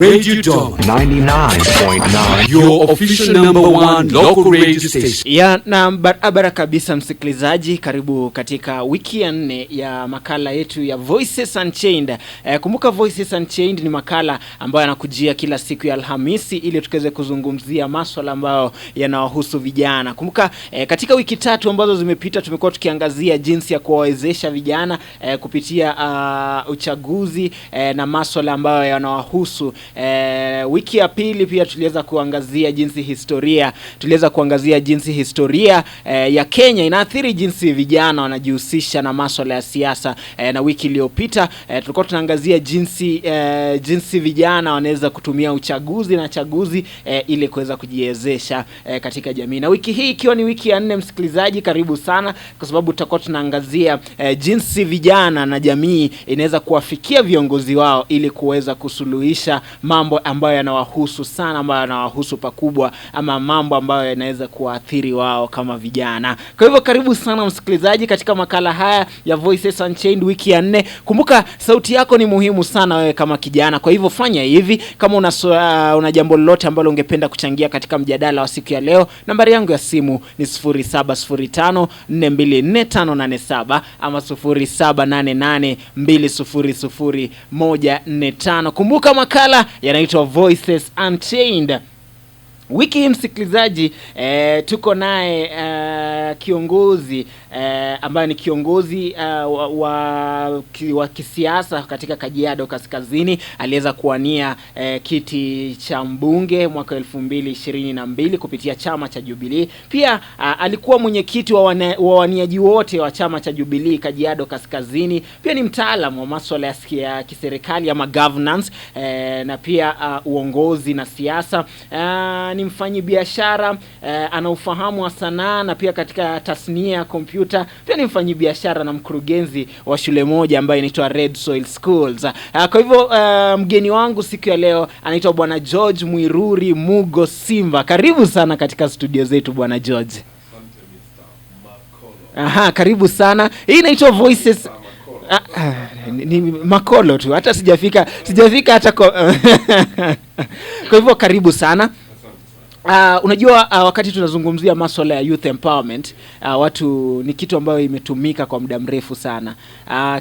Radio Dog 99.9, your official number one local radio station. Ya na barabara kabisa msikilizaji, karibu katika wiki ya 4 ya makala yetu ya Voices Unchained. Kumbuka Voices Unchained ni makala ambayo yanakujia kila siku ya Alhamisi ili tukaweze kuzungumzia masuala ambayo yanawahusu vijana. Kumbuka katika wiki 3 ambazo zimepita tumekuwa tukiangazia jinsi ya kuwawezesha vijana kupitia uchaguzi na masuala ambayo yanawahusu. Wiki ya pili pia tuliweza kuangazia jinsi historia ya Kenya inaathiri jinsi vijana wanajihusisha na masuala ya siasa, na wiki iliyopita tulikuwa tunaangazia jinsi vijana wanaweza kutumia uchaguzi na chaguzi ili kuweza kujiwezesha katika jamii. Na wiki hii ikiwa ni wiki ya 4 msikilizaji, karibu sana kwa sababu tutakuwa tunaangazia jinsi vijana na jamii inaweza kuwafikia viongozi wao ili kuweza kusuluhisha mambo ambayo yanawahusu sana, ambayo yanawahusu pakubwa, ama mambo ambayo yanaweza kuathiri wao kama vijana. Kwa hivyo karibu sana msikilizaji katika makala haya ya Voices Unchained wiki ya 4. Kumbuka sauti yako ni muhimu sana wewe kama kijana. Kwa hivyo fanya hivi, kama una jambo lolote ambalo ungependa kuchangia katika mjadala wa siku ya leo, nambari yangu ya simu ni 0705424587 ama 0788200145. Kumbuka makala yanaitwa Voices Unchained. Wiki hii msikilizaji, tuko naye kiongozi ambaye ni kiongozi wa kisiasa katika Kajiado Kaskazini. Aliweza kuwania kiti cha mbunge mwaka 2022 kupitia chama cha Jubilee. Pia alikuwa mwenyekiti wa waniaji wote wa chama cha Jubilee Kajiado Kaskazini. Pia ni mtaalamu wa masuala ya kiserikali ama governance, na pia uongozi na siasa. Ni mfanyi biashara, ana ufahamu wa sanaa na pia katika tasnia ya kompyuta. Pia ni mfanyi biashara na mkurugenzi wa shule moja ambayo inaitwa Red Soil Schools. Kwa hivyo mgeni wangu siku ya leo anaitwa Bwana George Mwiruri Mugo Simba. Karibu sana katika studio zetu Bwana George. Asante Mr. Makolo. Karibu sana. Hii inaitwa Voices ni Makolo tu. Hata sijafika hata kwa hivyo karibu sana. Unajua wakati tunazungumzia masuala ya youth empowerment, watu ni kitu ambayo imetumika kwa muda mrefu sana.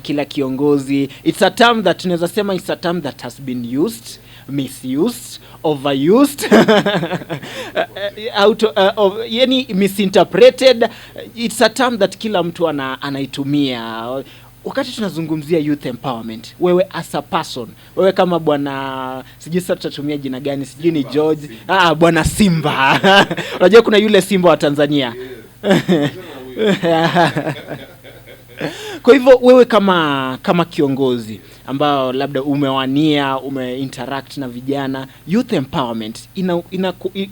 Kila kiongozi, it's a term that tunaweza sema it's a term that has been used, misused, overused, yani misinterpreted. It's a term that kila mtu anaitumia. Wakati tunazungumzia youth empowerment, wewe as a person, wewe kama bwana, sijui sasa tutatumia jina gani, sijui ni George, bwana Simba. Unajua kuna yule Simba wa Tanzania. Kwa hivyo wewe kama kiongozi ambao labda umeinteract na vijana, youth empowerment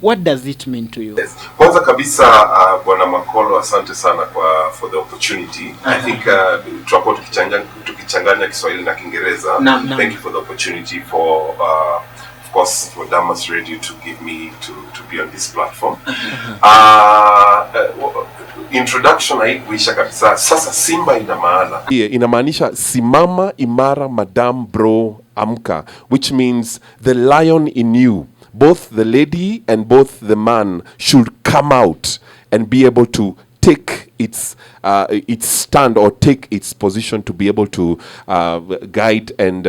what does it mean to you? Yes. Kwanza kabisa Bwana Makolo, asante sana for the opportunity. I think tutakuwa tukichanganya Kiswahili na Kiingereza. Thank you for the opportunity for of course for Damas Radio to give me to be on this platform. Introduction haikuisha kabisa. Sasa Simba ina maana. Inamaanisha simama imara madam bro amka, which means the lion in you, both the lady and both the man, should come out and be able to take its stand or take its position to be able to guide and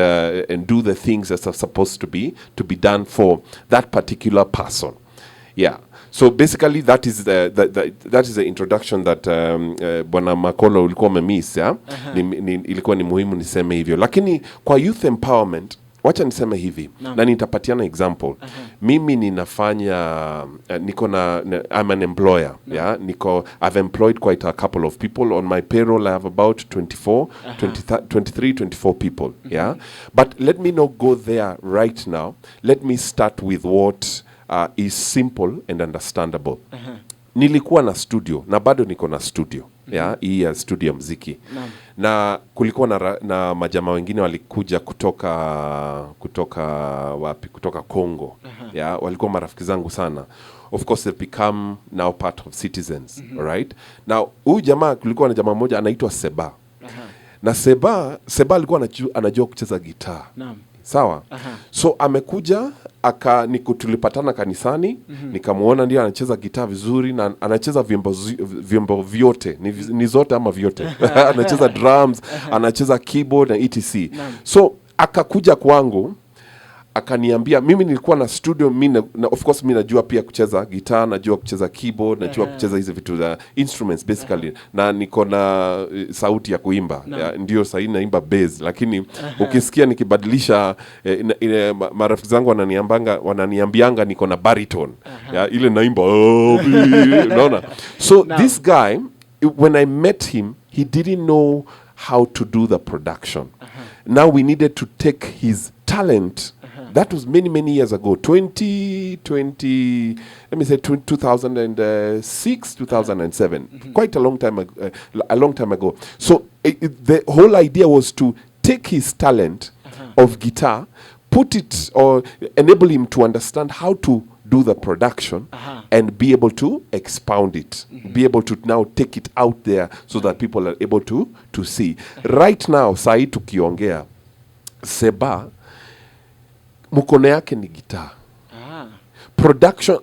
do the things that are supposed to be done for that particular person. Yeah. So basically that is the introduction that Bwana Makolo ulikuwa umemiss, yeah? Ilikuwa ni muhimu niseme hivyo. Lakini kwa youth empowerment, wacha niseme hivi, na nitapatiana example. Mimi ninafanya I'm an employer, yeah? I've employed quite a couple of people on my payroll. I have about 23-24 people, yeah? But let me not go there right now. Let me start with what is simple and understandable. Nilikuwa na studio na bado niko na studio, yeah, hii ya studio muziki. Na kulikuwa na majamaa wengine walikuja kutoka wapi, kutoka Congo. Yeah, walikuwa marafiki zangu sana. Of course they've become now part of citizens, right? Now huyu jamaa, kulikuwa na jamaa mmoja anaitwa Seba. Na Seba alikuwa anajua kucheza gitaa. Sawa. So amekuja tulipatana kanisani, nikamuona ndio anacheza gitaa vizuri na anacheza vyombo vyote, ni zote ama vyote. Anacheza drums, anacheza keyboard na etc. So akakuja kwangu akaniambia, mimi nilikuwa na studio, of course mimi najua pia kucheza gitaa, najua kucheza keyboard, najua kucheza hizo vitu za instruments basically, na niko na sauti ya kuimba. Ndio sasa naimba bass, lakini ukisikia nikibadilisha marafiki zangu wananiambianga niko na baritone. Ile naimba unaona. So this guy, when I met him, he didn't know how to do the production. Now we needed to take his talent. That was many years ago, 2006, 2007, quite a long time ago. So the whole idea was to take his talent of guitar, put it or enable him to understand how to do the production and be able to expound it, be able to now take it out there so that people are able to see. Right now, sai tukiongea, Seba mkono yake ni gitaa. Production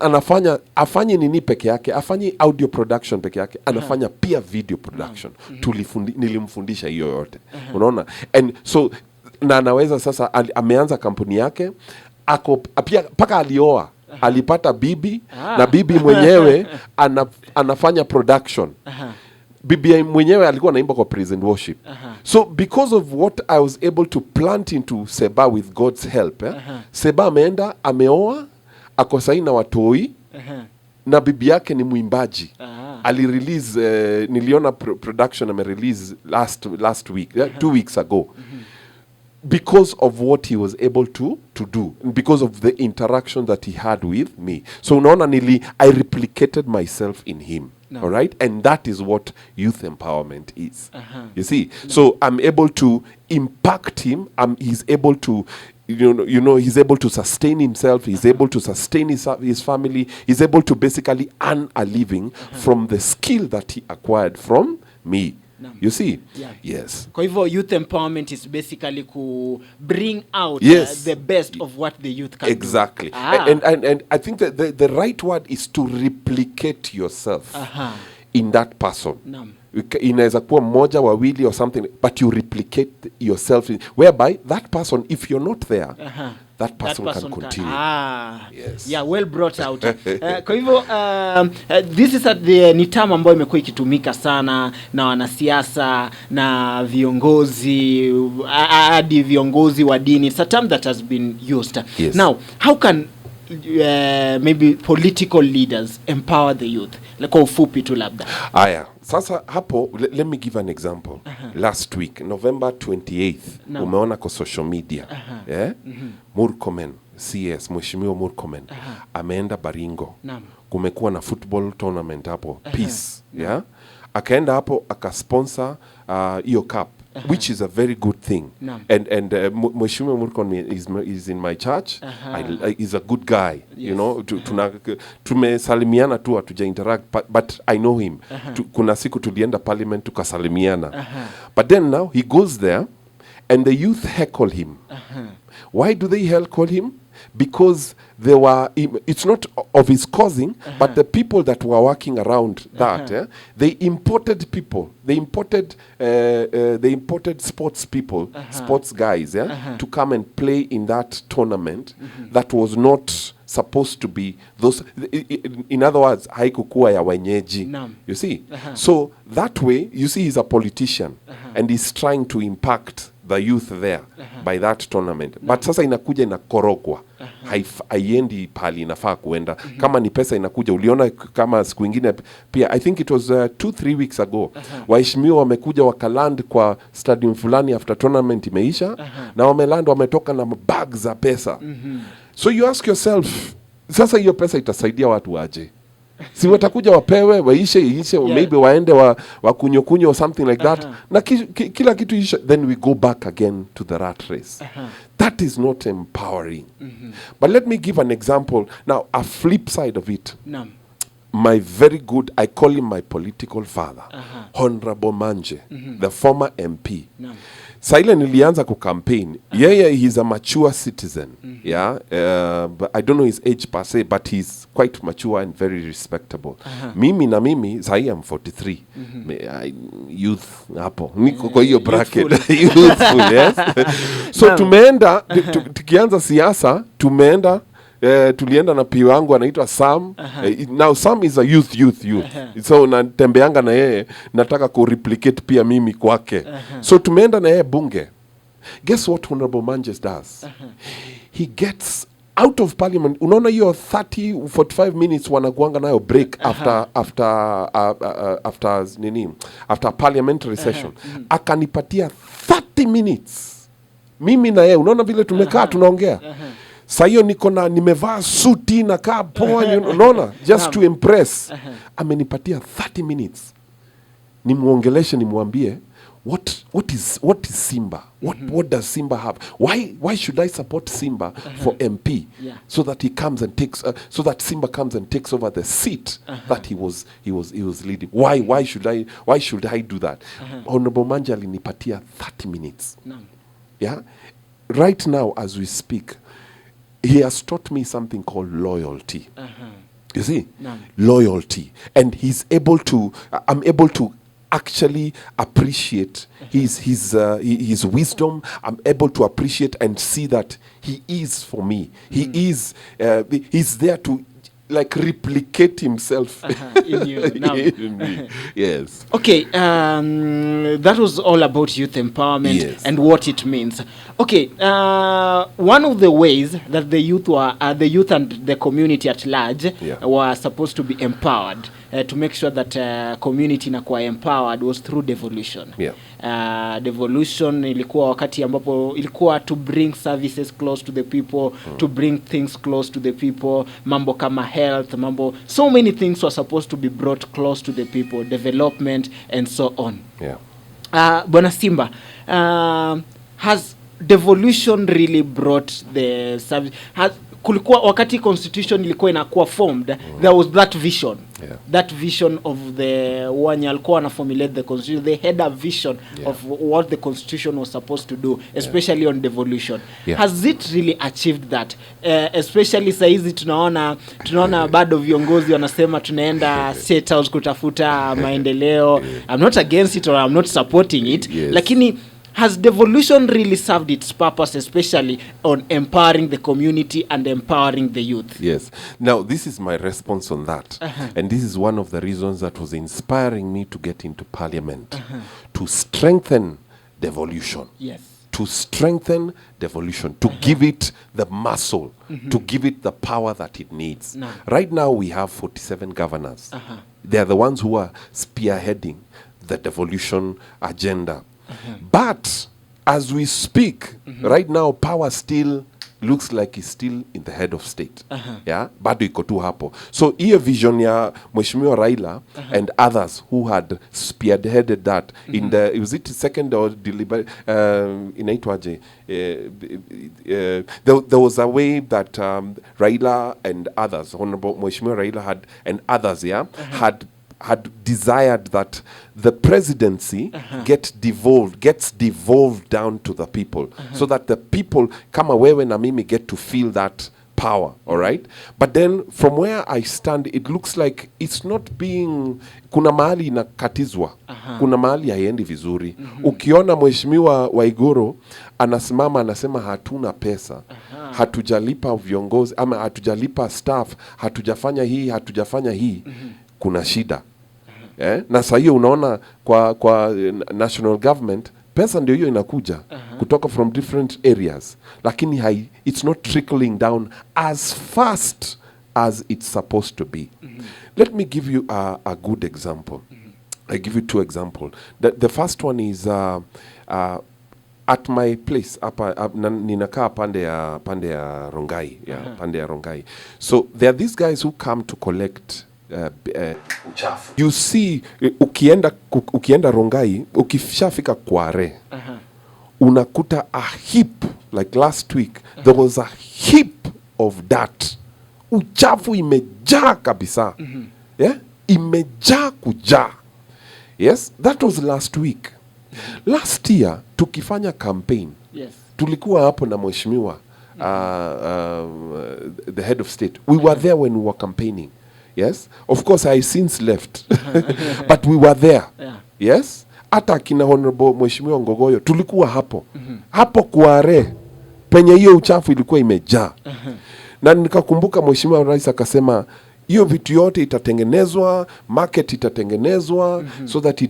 afanye nini peke yake, afanye audio production peke yake, anafanya pia video production. Nilimfundisha hiyo yote. Unaona? And so na anaweza sasa ameanza kampuni yake, pia paka alioa, alipata bibi na bibi mwenyewe anafanya production. Bibi mwenyewe alikuwa anaimba kwa praise and worship. So because of what I was able to plant into Seba with God's help, Seba ameenda, ameoa, ako sahi na watoi, na bibi yake ni mwimbaji. Ali-release, niliona production ame-release last week, 2 weeks ago. Because of what he was able to do, because of the interaction that he had with me. So unaona I replicated myself in him. All right? And that is what youth empowerment is. You see? So I'm able to impact him. He's able to, he's able to sustain himself. He's able to sustain his family. He's able to basically earn a living from the skill that he acquired from me. You see? Yes. Kwa hivyo youth empowerment is basically to bring out the best of what the youth can do. Exactly. And I think that the right word is to replicate yourself in that person. Inaweza kuwa mmoja, wawili or something, but you replicate yourself whereby that person, if you're not there, that person can continue. Yes. Yeah, well brought out. Kwa hivyo this is ni term ambayo imekuwa ikitumika sana na wanasiasa na viongozi, hadi viongozi wa dini. It's a term that has been used. Yes. Now, how can maybe political leaders empower the youth? Kwa ufupi tu labda. Aya, sasa hapo let me give an example. Last week, November 28th, umeona kwa social media. Murkomen, CS, Mheshimiwa Murkomen, ameenda Baringo. Kumekuwa na football tournament hapo, Peace, akaenda hapo akasponsor hiyo cup, which is a very good thing. And Mheshimiwa Murkomen is in my church. He's a good guy. You know, tumesalimiana tu, hatuja interact, but I know him. Kuna siku tulienda parliament tukasalimiana. But then now he goes there and the youth heckle him. Why do they heckle him? Because it's not of his causing, but the people that were working around that, they imported people. They imported sports people, sports guys, to come and play in that tournament that was not supposed to be those. In other words, haikukuwa ya wenyeji. You see? So that way, you see, he's a politician and he's trying to impact the youth there by that tournament. But sasa inakuja inakorogwa. Haiendi pali inafaa kuenda. Kama ni pesa inakuja, uliona kama siku ingine pia, I think it was 2-3 weeks ago, waheshimiwa wamekuja wakaland kwa stadium fulani after tournament imeisha, na wameland wametoka na bags za pesa. So you ask yourself, sasa hiyo pesa itasaidia watu aje? Si watakuja wapewe, waishe, maybe waende wakunyo or something like that. Na kila kitu ishe, then we go back again to the rat race. That is not empowering. But let me give an example. Now, a flip side of it. my very good, I call him my political father, Honorable Manje, the former MP. Saile nilianza kucampaign. He's a mature citizen. But I don't know his age per se, but he's quite mature and very respectable. Mimi, sahi I'm 43. Youth hapo. Niko kwa hiyo bracket. Youthful, yes. So tumeenda, tukianza siasa, tulienda na pio wangu anaitwa Sam. Now Sam is a youth. So natembeanga na yeye, nataka ku-replicate pia mimi kwake. So tumeenda na yeye bunge. Guess what Honorable Manjes does? He gets out of parliament. Unaona hiyo 45 minutes wanakuanga nayo break after parliamentary session. Akanipatia 30 minutes. Mimi na yeye, unaona vile tumekaa tunaongea. Sayo nimevaa suti na kaa poa, unaona, just to impress. Amenipatia 30 minutes. Nimuongeleshe, nimwambie what is Simba? What does Simba have? Why should I support Simba for MP? So that he comes and takes so that Simba comes and takes over the seat that he was leading. Why should I do that? Honorable Manja alinipatia 30 minutes. Yeah? Right now as we speak, he has taught me something called loyalty. You see? Loyalty. And I'm able to actually appreciate his wisdom. I'm able to appreciate and see that he is for me. He's there to like replicate himself in you. Now. In me. Yes. Okay, that was all about youth empowerment and what it means. Okay, one of the ways that the youth and the community at large were supposed to be empowered, to make sure that community inakuwa empowered, was through devolution. Devolution ilikuwa wakati ambapo ilikuwa to bring services close to the people, to bring things close to the people, mambo kama health, so many things were supposed to be brought close to the people, development and so on. Bwana Simba, has devolution really brought the service? Kulikuwa wakati constitution ilikuwa inakuwa formed, there was that vision. That vision of the one alikuwa na formulate the constitution. They had a vision of what the constitution was supposed to do, especially on devolution. Has it really achieved that? Especially saizi tunaona bado viongozi wanasema tunaenda state house kutafuta maendeleo. I'm not against it or I'm not supporting it. Lakini has devolution really served its purpose, especially on empowering the community and empowering the youth? Yes. Now, this is my response on that. And this is one of the reasons that was inspiring me to get into parliament. To strengthen devolution. To strengthen devolution. To give it the muscle. To give it the power that it needs. Right now, we have 47 governors. They are the ones who are spearheading the devolution agenda. But as we speak, right now, power still looks like it's still in the head of state. Bado iko tu hapo. So hiyo vision ya Mheshimiwa Raila and others who had spearheaded that in the, was it second or inaitwaje? There was a way that Raila and others, Honorable Mheshimiwa Raila and others, had desired that the presidency gets devolved down to the people, so that the people, kama wewe na mimi, get to feel that power, all right? But then from where I stand, it looks like it's not being, kuna mahali inakatizwa, kuna mahali haiendi vizuri. Ukiona Mheshimiwa Waiguru anasimama anasema hatuna pesa, hatujalipa viongozi ama hatujalipa staff, hatujafanya hii, kuna shida. Na sasa hiyo unaona kwa national government pesa ndio hiyo inakuja kutoka from different areas, lakini it's not trickling down as fast as it's supposed to be. Let me give you a good example. I give you two examples. The first one is at my place hapa ninakaa pande ya Rongai, pande ya Rongai. So there are these guys who come to collect uchafu. You see, ukienda Rongai, ukishafika Kware, unakuta a heap, like last week, there was a heap of dirt. Uchafu imejaa kabisa. Yeah, imejaa kujaa. Yes, that was last week. Last year tukifanya campaign, Yes. tulikuwa hapo na mheshimiwa the head of state. We were there when we were campaigning. Yes, of course I since left. But we were there. Yeah. Yes, hata kina honorable mheshimiwa Ngogoyo tulikuwa hapo. Hapo Kware penye hiyo uchafu ilikuwa imejaa. Na nikakumbuka mheshimiwa rais akasema hiyo vitu yote itatengenezwa, market itatengenezwa, so that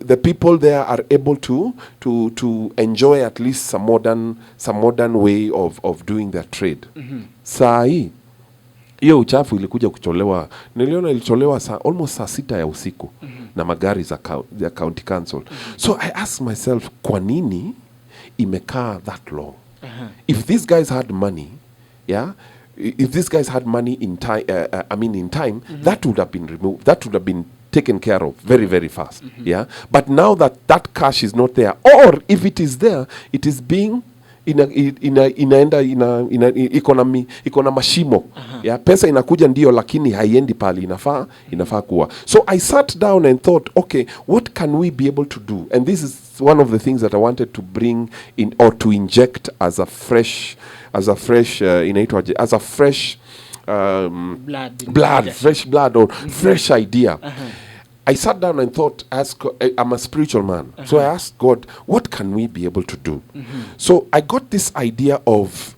the people there are able to enjoy at least some modern way of doing their trade. Saa hii hiyo uchafu ilikuja kutolewa, niliona ilitolewa almost saa 6 ya usiku na magari za county council. So I asked myself, kwa nini imekaa that long? If these guys had money, yeah, if these guys had money in time, in time, that would have been removed. That would have been taken care of very, very fast. Yeah, but now that cash is not there, or if it is there, it is being inaenda iko na mashimo. Yeah, pesa inakuja ndio, lakini haiendi pale inafaa kuwa. So I sat down and thought, okay, what can we be able to do? And this is one of the things that I wanted to bring in, or to inject as a fresh fresh blood or fresh idea. I sat down and thought, I'm a spiritual man. So I asked God, what can we be able to do? So I got this idea of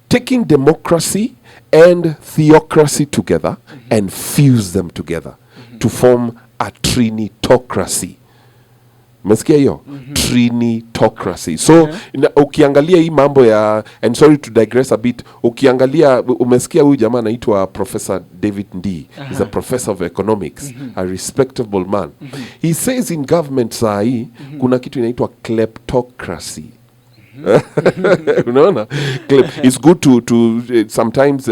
taking democracy and theocracy together and fuse them together to form a trinitocracy. Umesikia hiyo? Trinitocracy. So ukiangalia hii mambo ya, and sorry to digress a bit, ukiangalia umesikia huyu jamaa anaitwa Professor David Ndii. He's a professor of economics, a respectable man. He says in government saa hii kuna kitu inaitwa kleptocracy. Unaona? It's good to sometimes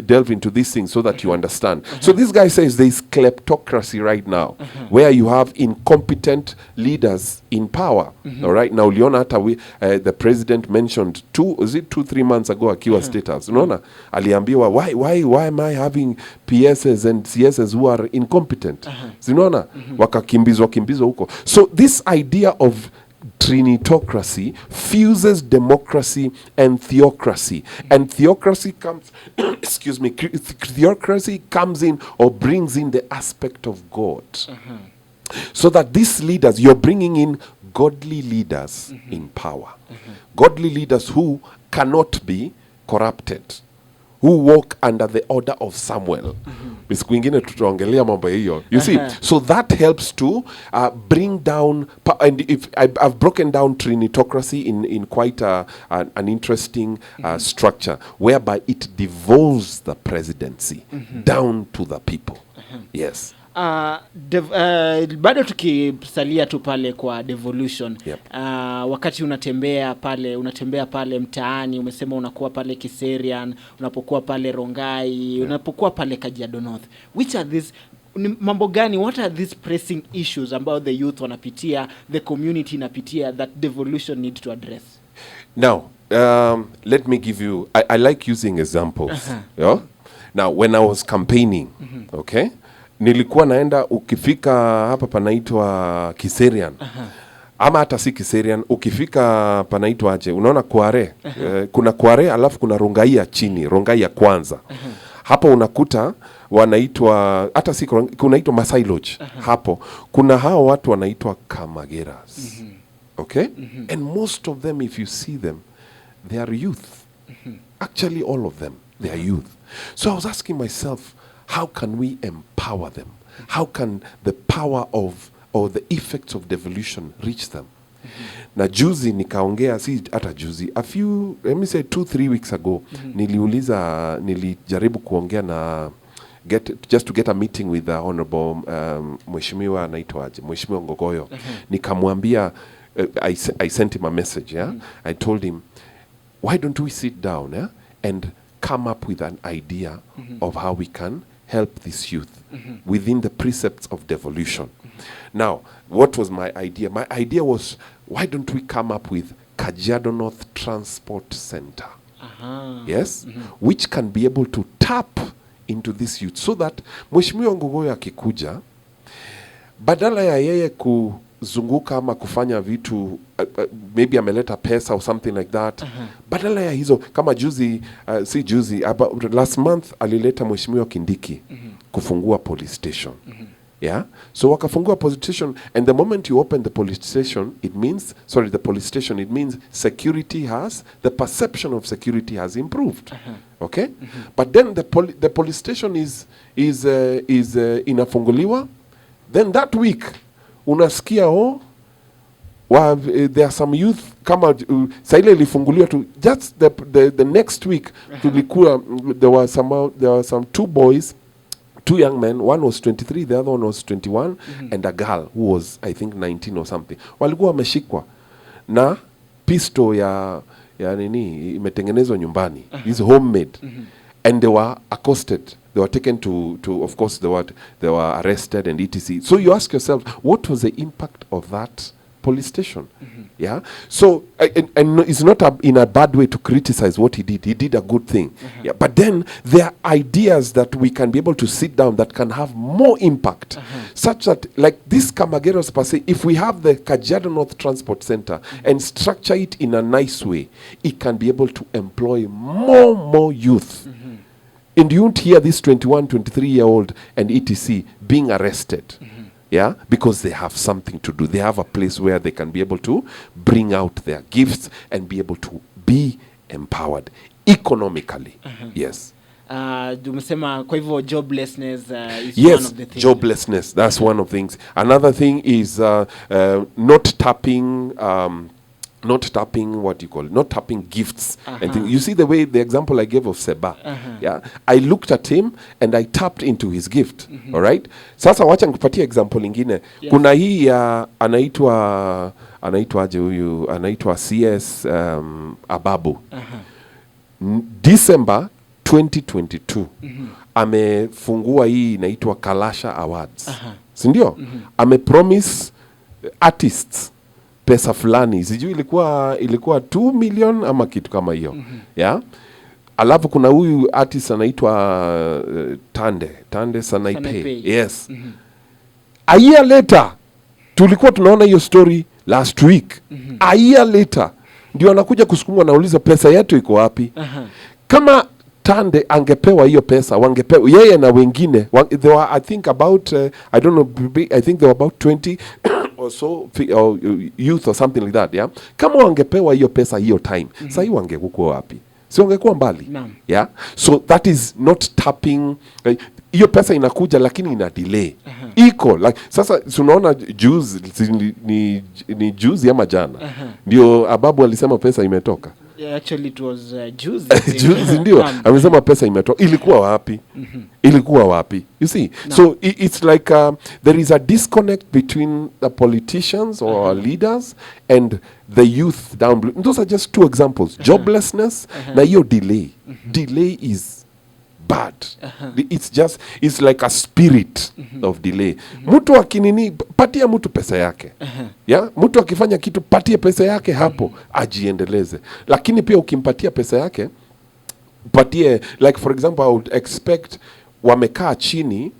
delve into these things so that you understand. So this guy says there is kleptocracy right now, where you have incompetent leaders in power. All right, now uliona hata the president mentioned 2-3 months ago akiwa State House. Unaona? Aliambiwa why am I having PSs and CSs who are incompetent? Unaona? Wakakimbizwa huko. So this idea of trinitocracy fuses democracy and theocracy, and theocracy comes theocracy comes in or brings in the aspect of God, so that these leaders, you're bringing in godly leaders in power, godly leaders who cannot be corrupted, who walk under the order of Samuel. Siku ingine tutaongelea mambo hiyo. You see, so that helps to bring down, and if I've broken down trinitocracy in quite an interesting structure, whereby it devolves the presidency down to the people. Yes. Bado tukisalia tu pale kwa devolution. Wakati unatembea pale mtaani, umesema unakuwa pale Kiserian, unapokuwa pale Rongai, unapokuwa pale Kajiado North, which are these mambo gani, what are these pressing issues about the youth wanapitia, the community inapitia, that devolution need to address? Now, let me give you, I like using examples. Yeah? Now, when I was campaigning, okay, nilikuwa naenda, ukifika hapa panaitwa Kiserian, ama hata si Kiserian, ukifika panaitwa aje, unaona Kware, kuna Kware alafu kuna Rongai ya chini, Rongai ya kwanza. Hapo unakuta wanaitwa, hata si kunaitwa Masai Lodge. Hapo kuna hao watu wanaitwa Kamageras. Okay? And most of them, if you see them, they are youth. Actually all of them, they are youth. So I was asking myself, how can we empower them? How can the power of, or the effects of devolution reach them? Na juzi nikaongea, si hata juzi, let me say 2-3 weeks ago, nilijaribu kuongea na just to get a meeting with the honorable mheshimiwa anaitwaje, mheshimiwa Ngogoyo. Nikamwambia, I sent him a message, yeah? I told him, why don't we sit down, yeah, and come up with an idea of how we can help this youth within the precepts of devolution. Now, what was my idea? My idea was, why don't we come up with Kajiado North Transport Center? Yes? Which can be able to tap into this youth, so that Mheshimiwa Ngogoyo akikuja, badala ya yeye kuzunguka ama kufanya vitu maybe ameleta pesa or something like that, badala ya hizo, kama juzi si juzi, about last month alileta Mheshimiwa Kindiki kufungua police station. Yeah, so wakafungua police station, and the moment you open the police station, it means, the police station, it means security has, the perception of security has improved. Okay, but then the police station is inafunguliwa, then that week unasikia there are some youth kama saile ilifunguliwa tu, just the next week tulikuwa, there were some two boys, two young men, one was 23, the other one was 21, and a girl who was, I think, 19 or something. Walikuwa wameshikwa na pisto ya nini imetengenezwa nyumbani, is homemade, and they were accosted. They were taken to of course they were arrested and etc. So you ask yourself, what was the impact of that police station? Yeah, so and it's not in a bad way to criticize what he did. He did a good thing. Yeah, but then there are ideas that we can be able to sit down that can have more impact, such that, like this Kamageros per se, if we have the Kajiado North Transport Center and structure it in a nice way, it can be able to employ more youth. And you won't hear this 21, 23-year-old and etc. being arrested. Yeah, because they have something to do. They have a place where they can be able to bring out their gifts and be able to be empowered economically. Yes. Umesema kwa hivyo joblessness is yes, one of the things. Joblessness, that's one of the things. Another thing is not tapping not tapping gifts. And you see the example I gave of Seba. Yeah, I looked at him and I tapped into his gift. All right, sasa wacha nikupatie example ingine. Kuna hii anaitwaje huyu, anaitwa CS Ababu. December 2022 amefungua hii inaitwa Kalasha Awards. Si ndio? Amepromise artists pesa fulani, sijui ilikuwa 2 million ama kitu kama hiyo. Yeah, alafu kuna huyu artist anaitwa Tande Sanaipe. Yes. A year later tulikuwa tunaona hiyo story last week. A year later ndio anakuja kusukumwa, nauliza pesa yetu iko wapi? Kama Tande angepewa hiyo pesa, wangepewa yeye na wengine. There were, I think about I don't know, I think there were about 20 or so or youth or something like that. Yeah, kama wangepewa hiyo pesa hiyo time, sasa hiyo wangekuwa wapi? Si wangekuwa mbali. Yeah, so that is not tapping. Hiyo pesa inakuja lakini ina delay. Iko like sasa tunaona juzi ni juzi ama jana ndio Ababu alisema pesa imetoka. Yeah, actually it was juzi. Juzi ndio amesema pesa imetoka. Ilikuwa wapi? Ilikuwa wapi? You see, so it's like there is a disconnect between the politicians or our leaders and the youth down below. Those are just two examples. Joblessness na hiyo delay. Delay is bad. It's like a spirit of delay. Mtu akinini, patia mtu pesa yake. Yeah? Mtu akifanya kitu, patia pesa yake hapo, ajiendeleze. Lakini pia ukimpatia pesa yake, patie, like for example, I would expect wamekaa chini,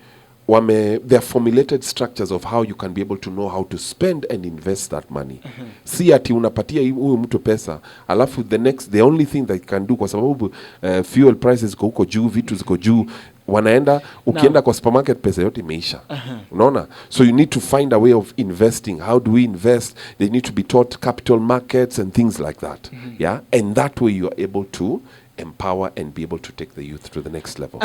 they have formulated structures of how you can be able to know how to spend and invest that money. Si ati unapatia huyu mtu pesa, alafu the only thing that you can do, kwa sababu fuel prices ziko huko juu, vitu ziko juu, wanaenda, ukienda kwa supermarket pesa yote imeisha. Unaona? So you need to find a way of investing. How do we invest? They need to be taught capital markets and things like that. Yeah? And that way you are able to empower and be able to take the youth to the next level.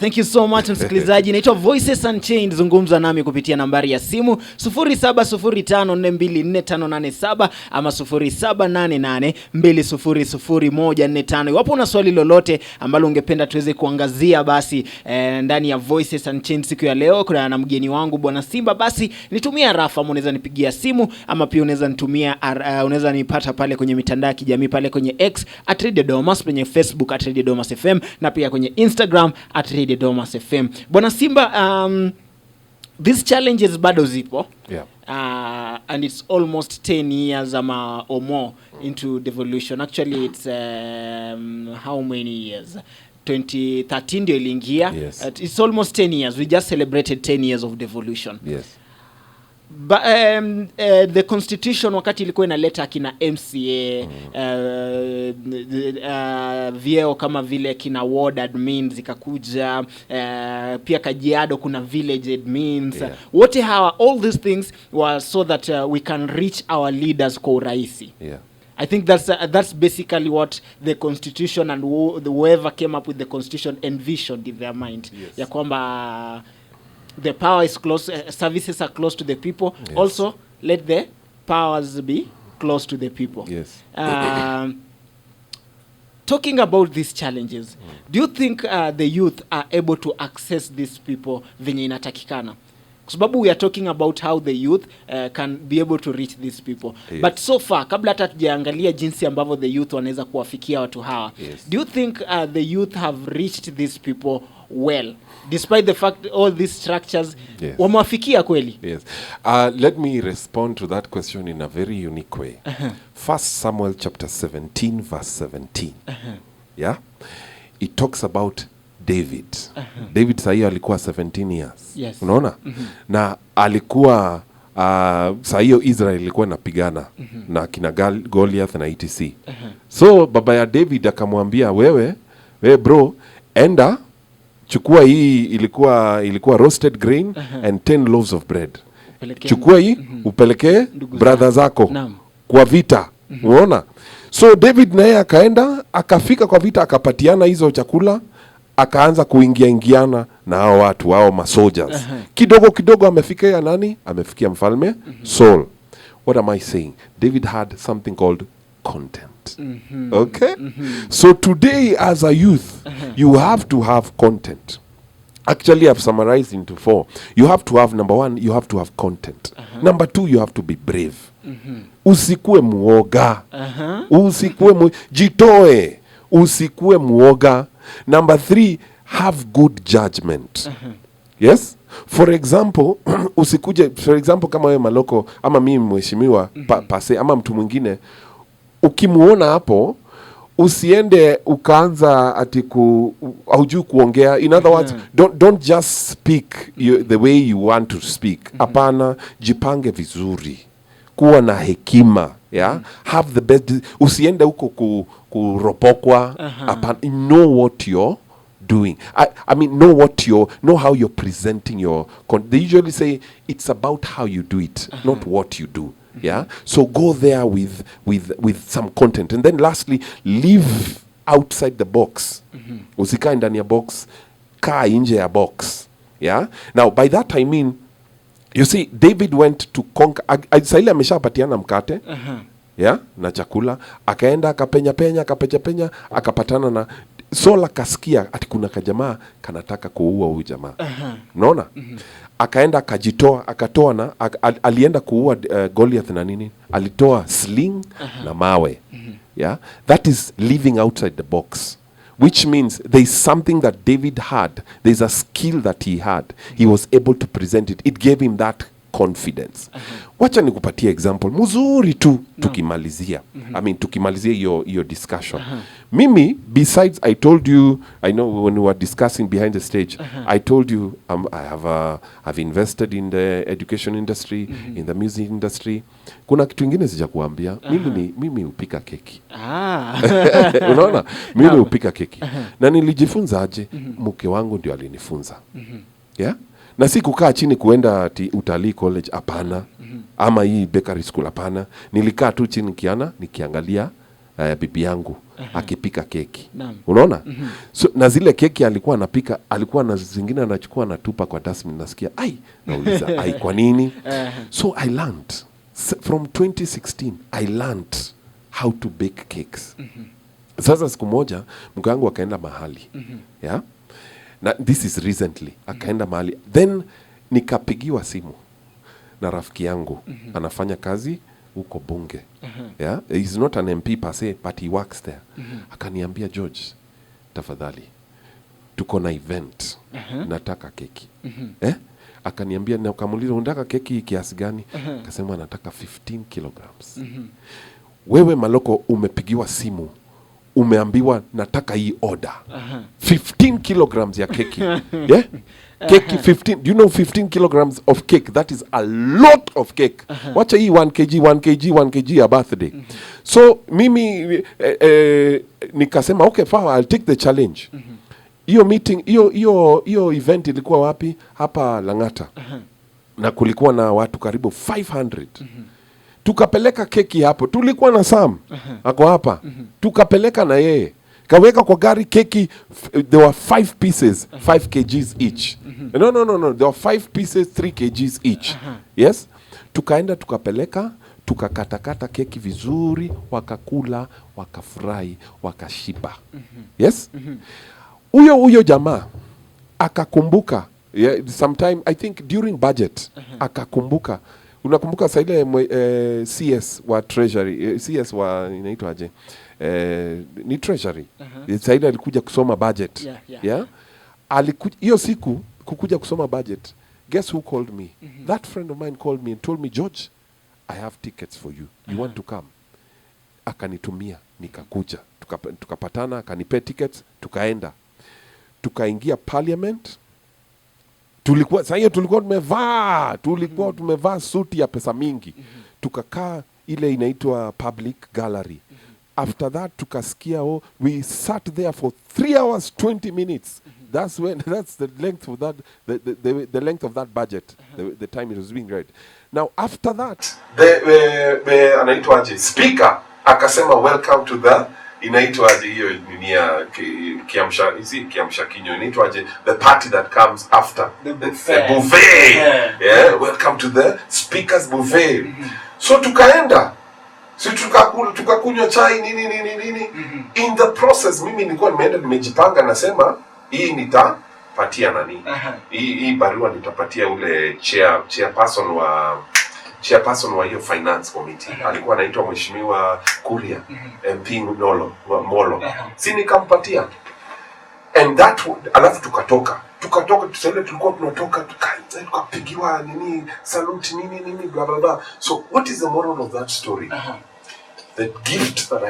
Thank you so much msikilizaji. Naitwa Voices Unchained. Zungumza nami kupitia nambari ya simu 0705424587 ama 0788200145. Iwapo una swali lolote ambalo ungependa tuweze kuangazia, basi ndani ya Voices Unchained siku ya leo kuna na mgeni wangu Bwana Simba, basi nitumia rafa, unaweza nipigia simu ama pia unaweza nitumia unaweza nipata pale kwenye mitandao ya kijamii pale kwenye X @radiodomas, kwenye Facebook @radiodomas.fm na pia kwenye Instagram @radiodomas.fm. Bwana Simba, these challenges bado zipo. Yeah. And it's almost 10 years or more into devolution. Actually it's how many years? 2013 ndio iliingia. Yes. It's almost 10 years. We just celebrated 10 years of devolution. Yes. But the constitution wakati ilikuwa inaleta akina MCA vyeo kama vile kina ward admins ikakuja, pia Kajiado kuna village admins, wote hawa, all these things were so that we can reach our leaders kwa urahisi. I think that's basically what the constitution and whoever came up with the constitution envisioned in their mind. Yes. Ya kwamba the power is close, services are close to the people. Yes. Also, let the powers be close to the people. Yes. Talking about these challenges, do you think the youth are able to access these people venye inatakikana? Kwa sababu we are talking about how the youth can be able to reach these people. Yes. But so far, kabla hata tujaangalia jinsi ambavyo the youth wanaweza kuwafikia watu hawa, yes, do you think the youth have reached these people well, despite the fact all these structures, yes, wamewafikia kweli? Yes. Let me respond to that question in a very unique way. First Samuel chapter 17 verse 17. Yeah? It talks about David. David sahi alikuwa 17 years. Yes. Unaona? Na alikuwa sahiyo Israel ilikuwa inapigana na kina Goliath na etc. So baba ya David akamwambia, wewe bro, enda chukua hii ilikuwa roasted grain and 10 loaves of bread. Chukua hii upelekee brother zako kwa vita. Unaona? So David naye akaenda, akafika kwa vita, akapatiana hizo chakula, akaanza kuingiana na hao watu, hao masoldiers. Kidogo kidogo amefikia nani? Amefikia mfalme Saul. What am I saying? David had something called content. Okay? So today as a youth, you have to have content. Actually, I've summarized into 4. You have to have, number 1, you have to have content. Number 2, you have to be brave. Usikue muoga. Jitoe. Usikue muoga. Number 3, have good judgment. Yes? For example, usikuje, for example, kama wewe Maloko, ama mimi mheshimiwa, pase, ama mtu mwingine, ukimuona hapo, usiende ukaanza ati haujui kuongea. In other words, don't just speak the way you want to speak. Hapana, jipange vizuri. Kuwa na hekima, yeah? Have the best. Usiende huko kuropokwa. Hapana, know what you're doing. I mean, know how you're presenting your they usually say it's about how you do it, not what you do. Yeah, so go there with some content, and then lastly, live outside the box. Usikae ndani ya box, kaa nje ya box. Yeah, now by that I mean, you see, David went to conquer. Israeli ameshapatiana mkate, yeah, na chakula, akaenda akapenya akapatana na Saul, akasikia ati kuna kajamaa kanataka kuua huyu jamaa. Unaona? Akaenda akatoa na alienda kuua Goliath na nini? Alitoa sling na mawe. Yeah? That is living outside the box. Which means there is something that David had. There is a skill that he had. He was able to present it. It gave him that confidence. Wacha nikupatie example mzuri tu tukimalizia. I mean tukimalizia your discussion. Mimi, besides, I told you, I know when we were discussing behind the stage, I told you I've invested in the education industry, in the music industry. Kuna kitu ingine sijakuambia. Mimi upika keki. Unaona? Mimi upika keki. Na nilijifunza aje? Mke wangu ndio alinifunza. Yeah? Na si kukaa chini kuenda utalii college, hapana. Ama hii bakery school, hapana. Nilikaa tu chini nikiangalia bibi yangu akipika keki. Unaona? So na zile keki alikuwa anapika, alikuwa na zingine anachukua natupa kwa dustbin, nasikia nauliza kwa nini? So I learned from 2016, I learned how to bake cakes. Sasa siku moja mke wangu akaenda mahali. Yeah? Na this is recently. Akaenda mahali. Then nikapigiwa simu na rafiki yangu. Anafanya kazi huko bunge. Yeah? He's not an MP per se, but he works there. Akaniambia, George, tafadhali, tuko na event. Nataka keki. Akaniambia, na ukamuliza, unataka keki kiasi gani? Akasema nataka 15 kilograms. Wewe Maloko umepigiwa simu umeambiwa nataka hii order 15 kilograms ya keki. Yeah, keki 15. Do you know 15 kilograms of cake? That is a lot of cake. Wacha hii 1 kg 1 kg 1 kg ya birthday. So mimi nikasema okay fine, I'll take the challenge. Hiyo meeting, hiyo event ilikuwa wapi? Hapa Lang'ata. Na kulikuwa na watu karibu 500. Tukapeleka keki hapo. Tulikuwa na Sam ako hapa. Tukapeleka na yeye. Kaweka kwa gari keki, there were 5 pieces, 5 kgs each. No, there were 5 pieces, 3 kgs each. Yes? Tukaenda tukapeleka, tukakatakata keki vizuri, wakakula, wakafurahi, wakashiba. Yes? Huyo jamaa akakumbuka, sometime I think during budget akakumbuka. Unakumbuka saa ile CS wa Treasury, CS wa inaitwa aje? Ni Treasury. Saa ile alikuja kusoma budget. Yeah? Hiyo siku kukuja kusoma budget. Guess who called me? That friend of mine called me and told me, George, I have tickets for you. You want to come? Akanitumia, nikakuja. Tukapatana, akanipea tickets, tukaenda. Tukaingia parliament. Tulikuwa tumevaa suti ya pesa mingi. Tukakaa ile inaitwa public gallery. After that tukasikia we sat there for 3 hours 20 minutes. That's the length of that the length of that budget. The time it was being read. Now after that anaitwa aje speaker akasema welcome to the inaitwaje hiyo dunia kiamsha kinyo inaitwaje the party that comes after the buffet. Yeah, welcome to the speakers buffet. So tukaenda, so tukakunywa chai nini. In the process mimi nilikuwa nimejipanga, nasema hii nitapatia nani, hii barua nitapatia ule chairperson wa hiyo finance committee. Alikuwa anaitwa Mheshimiwa Kuria, MP Molo. Si nikampatia. And that alafu tukatoka tuseme tulikuwa tunatoka tukapigiwa nini salute nini blah blah blah. So what is the moral of that story? The gift that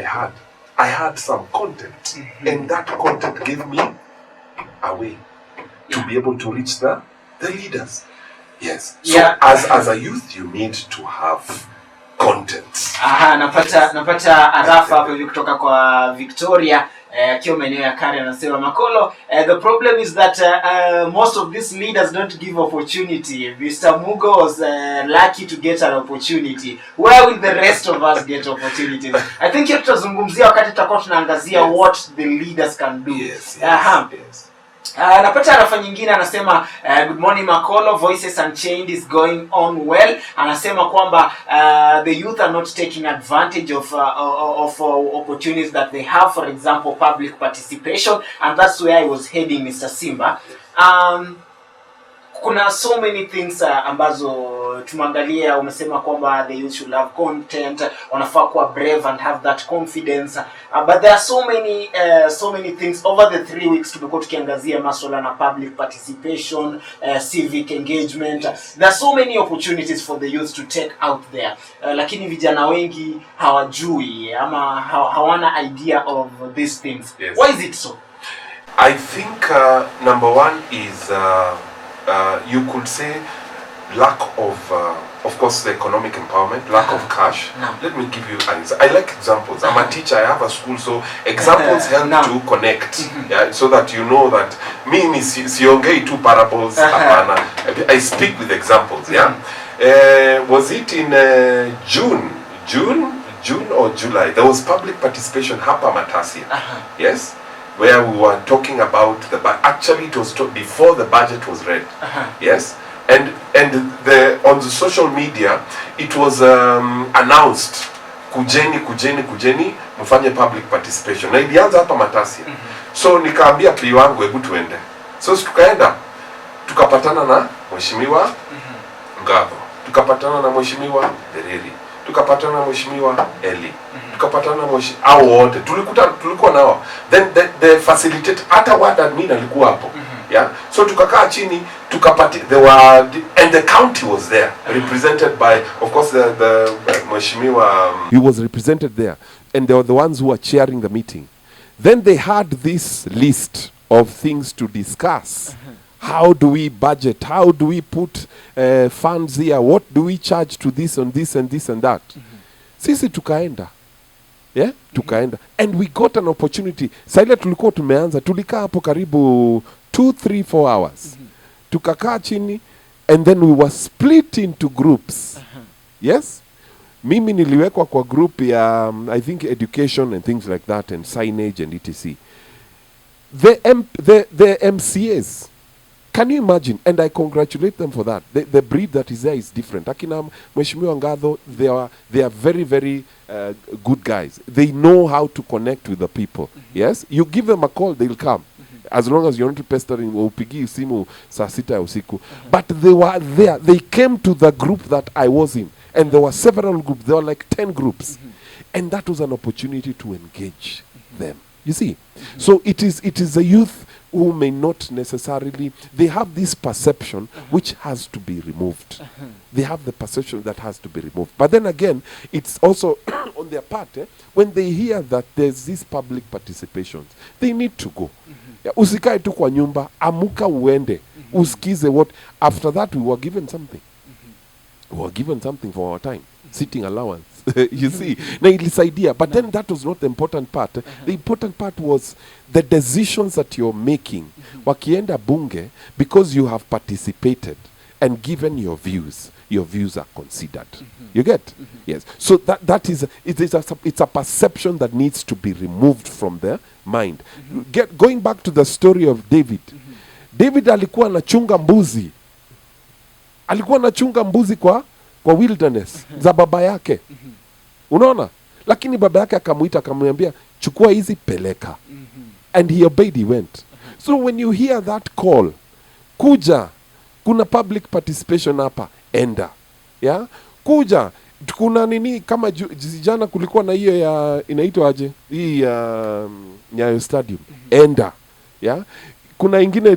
I had some content, and that content gave me a way to be able to reach the leaders. Yes. So as a youth you need to have content. Napata arafa hapo hivi kutoka kwa Victoria akiwa maeneo ya Karen, anasema Makolo, the problem is that most of these leaders don't give opportunity. Mr. Mugo was lucky to get an opportunity. Where will the rest of us get opportunities? I think hiyo tutazungumzia wakati tutakuwa tunaangazia what the leaders can do. Yes. Napata arafa nyingine, anasema good morning Makolo, Voices Unchained is going on well. Anasema kwamba the youth are not taking advantage of opportunities that they have, for example public participation, and that's where I was heading, Mr. Simba. Kuna so many things ambazo tumeangalia. Umesema kwamba the youth should have content, wanafaa kuwa brave and have that confidence, but there are so many things over the 3 weeks tumekuwa tukiangazia masuala na public participation, civic engagement. There are so many opportunities for the youth to take out there, lakini vijana wengi hawajui ama hawana idea of these things. Why is it so? I think number one is you could say lack of course the economic empowerment, lack of cash. Let me give you I like examples. I'm a teacher, I have a school, so examples help to connect, so that you know that mimi siongei two parables. I speak with examples. Was it in June or July? There was public participation hapa Matasia. Yes, where we were talking about actually it was before the budget was read. Yes. And on the social media it was announced, kujeni mfanye public participation, na ilianza hapa Matasia. So nikaambia pili wangu hebu tuende. So tukaenda tukapatana na Mheshimiwa Ngabo, tukapatana na Mheshimiwa Dereri, tukapatana na Mheshimiwa Eli, tukapatana na au wote tulikuwa nao. Then the facilitate hata ward admin alikuwa hapo. Yeah, so tukakaa chini and the county was there, represented by, of course, the Mheshimiwa. He was represented there, and they were the ones who were chairing the meeting. Then they had this list of things to discuss. How do we budget? How do we put funds here? What do we charge to this and this and this and that? Sisi tukaenda. Yeah? Tukaenda. And we got an opportunity. Saile tulikuwa tumeanza. Tulikaa hapo karibu 2, 3, 4 hours. Tukakaa chini. And then we were split into groups. Yes? Mimi niliwekwa kwa group ya, I think, education and things like that, and signage and etc. The MCAs, can you imagine? And I congratulate them for that. The breed that is there is different. Akina Mheshimiwa Ngatho, they are very, very good guys. They know how to connect with the people. Yes? You give them a call, they'll come. As long as you're not pestering, upigi simu saa 6 ya usiku. But they were there. They came to the group that I was in. And there were several groups. There were like 10 groups. And that was an opportunity to engage them. You see? So it is the youth who may not necessarily, they have this perception which has to be removed. They have the perception that has to be removed. But then again, it's also on their part, when they hear that there's this public participations, they need to go. Usikae tu kwa nyumba, amuka uende, usikize what. After that, we were given something. We were given something for our time. Sitting allowance. You see? Na ilisaidia. But then that was not the important part. The important part was the decisions that you're making. Wakienda bunge, because you have participated and given your views are considered. You get? Yes. So that is it's a perception that needs to be removed from their mind. Going back to the story of David. David alikuwa anachunga mbuzi. Alikuwa anachunga mbuzi kwa wilderness za baba yake. Unaona? Lakini baba yake akamuita akamwambia chukua hizi peleka. And he obeyed, he went. So when you hear that call, kuja, kuna public participation hapa, enda. Yeah? Kuja, kuna nini kama jana kulikuwa na hiyo ya inaitwa aje? Hii Nyayo Stadium. Enda. Yeah? Kuna ingine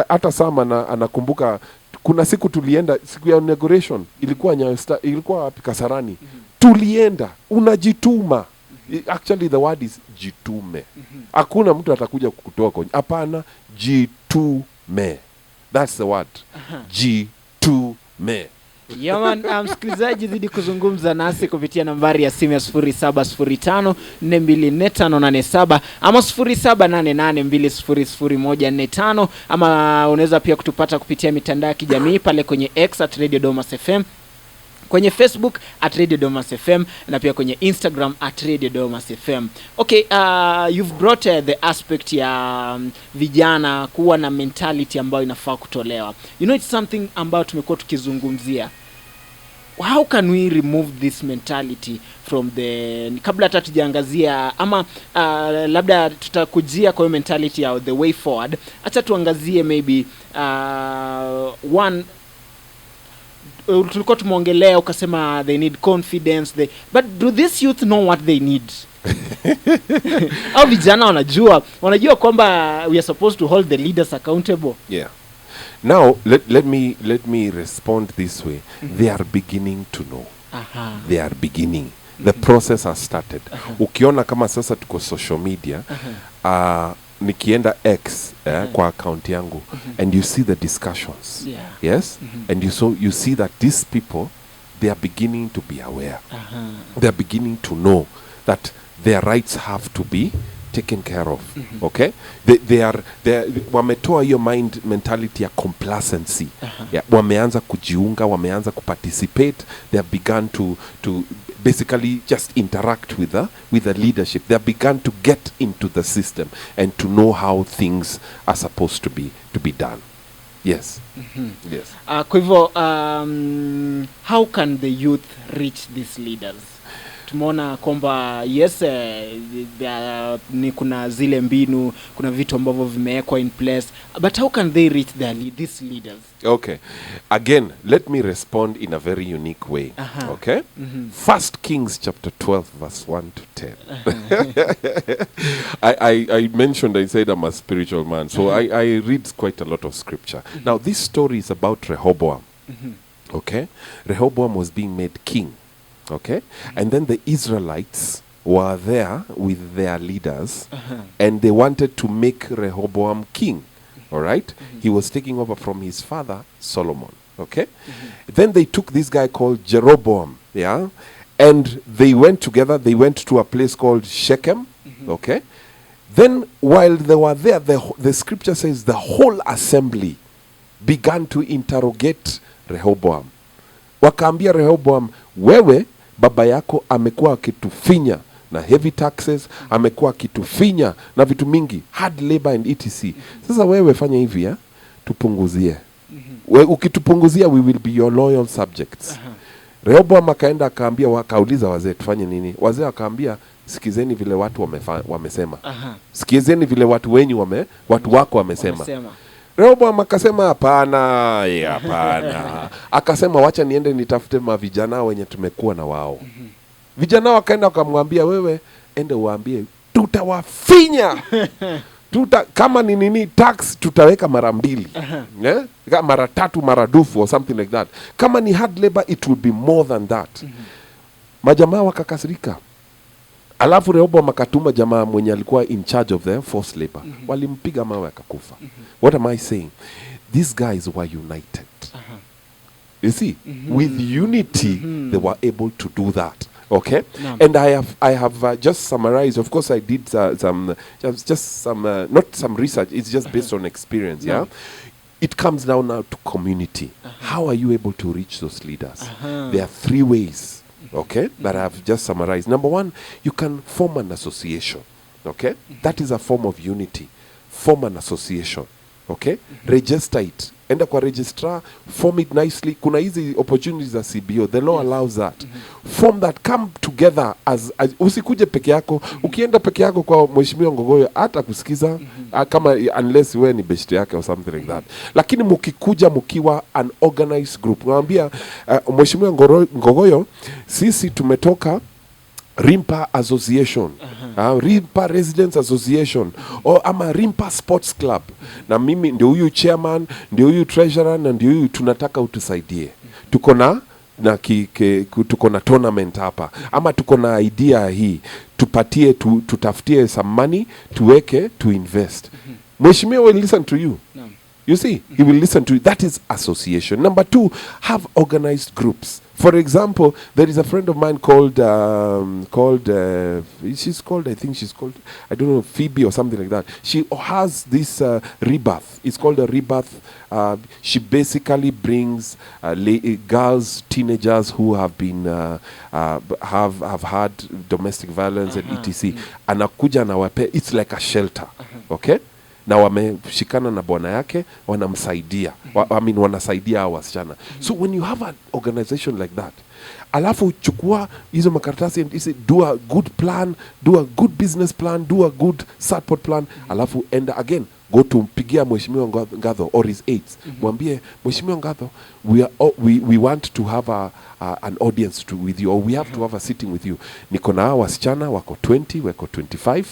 hata Sama anakumbuka kuna siku tulienda, siku ya inauguration ilikuwa ilikuwa Kasarani. Tulienda, unajituma. Actually the word is jitume. Hakuna mtu atakuja kukutoa kwenye. Hapana, jitume. That's the word. Jitume. Yaman, msikilizaji zidi kuzungumza nasi kupitia nambari ya simu ya 0705424587 ama 0788200145 ama unaweza pia kutupata kupitia mitandao ya kijamii pale kwenye X @RadioDomasFM, kwenye Facebook @RadioDomasFM na pia kwenye Instagram @RadioDomasFM. Okay, you've brought the aspect ya vijana kuwa na mentality ambayo inafaa kutolewa. You know, it's something ambayo tumekuwa tukizungumzia. How can we remove this mentality from the, kabla hata tujaangazia ama labda tutakujia kwa mentality ya the way forward, acha tuangazie maybe one tulikuwa tumeongelea ukasema they need confidence, but do this youth know what they need? Au vijana wanajua kwamba we are supposed to hold the leaders accountable? Yeah. Now let me respond this way. They are beginning to know. They are beginning. The process has started. Ukiona kama sasa tuko social media, nikienda X kwa account yangu, and you see the discussions. Yes? And you see that these people, they are beginning to be aware. They are beginning to know that their rights have to be taken care of. Okay? They wametoa hiyo mentality ya complacency. Wameanza kujiunga, wameanza kuparticipate. They have begun to basically just interact with the leadership. They have begun to get into the system and to know how things are supposed to be done. Yes. Yes. Kwa hivyo, how can the youth reach these leaders? Tumeona kwamba yes, ni kuna zile mbinu, kuna vitu ambavyo vimewekwa in place, but how can they reach these leaders? Okay. Again, let me respond in a very unique way. Okay? First Kings chapter 12 verse 1 to 10. I mentioned, I said I'm a spiritual man, so I read quite a lot of scripture. Now this story is about Rehoboam. Okay? Rehoboam was being made king. Okay? And then the Israelites were there with their leaders, and they wanted to make Rehoboam king. All right? He was taking over from his father, Solomon. Okay? Then they took this guy called Jeroboam. Yeah? And they went together. They went to a place called Shechem. Okay? Then while they were there, the scripture says the whole assembly began to interrogate Rehoboam. Wakaambia Rehoboam, wewe baba yako amekuwa akitufinya na heavy taxes, amekuwa akitufinya na vitu mingi, hard labor and etc. Sasa wewe fanya hivi ya, tupunguzie. Ukitupunguzia, we will be your loyal subjects. Rehoboam akaenda akaambia, wakauliza wazee tufanye nini? Wazee wakaambia, sikizeni vile watu wamesema. Sikizeni vile watu wenyu watu wako wamesema. Rehoboam akasema hapana, hapana. Akasema wacha niende nitafute mavijana wenye tumekuwa na wao. Vijana wakaenda wakamwambia, wewe ende uambie tutawafinya. Kama ni nini tax tutaweka mara 2. Yeah? Mara 3 mara dufu or something like that. Kama ni hard labor it will be more than that. Majamaa wakakasirika. Alafu Rehoboam akatuma jamaa mwenye alikuwa in charge of the forced labor. Walimpiga mawe akakufa. What am I saying? These guys were united. You see, with unity they were able to do that. Okay, and I have just summarized. Of course, I did some not some research. It's just based on experience. Yeah, it comes down now to community. How are you able to reach those leaders? There are 3 ways. Okay, that I have just summarized. Number 1, you can form an association. Okay, that is a form of unity. Form an association. Okay, register it. Enda kwa registrar, form it nicely. Kuna hizi opportunities za CBO. The law allows that. Form that, come together as usikuje peke yako. Ukienda peke yako kwa Mheshimiwa Ngogoyo hata kusikiza kama unless wewe ni best yake or something like that. Lakini mkikuja mkiwa an organized group. Naambia Mheshimiwa Ngogoyo, sisi tumetoka Rimpa Association, Rimpa Residents Association, or ama Rimpa Sports Club. Na mimi ndio huyu chairman, ndio huyu treasurer, na ndio huyu tunataka utusaidie. Tuko na tournament hapa, ama tuko na idea hii, tupatie tutafutie some money, tuweke, to invest. Mheshimiwa will listen to you. You see, he will listen to you. That is association. Number 2, have organized groups. For example, there is a friend of mine called, I think she's called, I don't know, Phoebe or something like that. She has this rebirth. It's called a rebirth. She basically brings girls, teenagers who have been, have had domestic violence and etc. Anakuja na wape, it's like a shelter. Okay? Na wameshikana na bwana yake, wanamsaidia. Wanasaidia hao wasichana. So when you have an organization like that, alafu chukua hizo makaratasi and do a good plan, do a good business plan, do a good support plan, alafu enda again, go to mpigia Mheshimiwa Ngatho or his aides. Mwambie, Mheshimiwa Ngatho, we want to have an audience with you, or we have to have a sitting with you. Niko na wasichana wako 20, wako 25,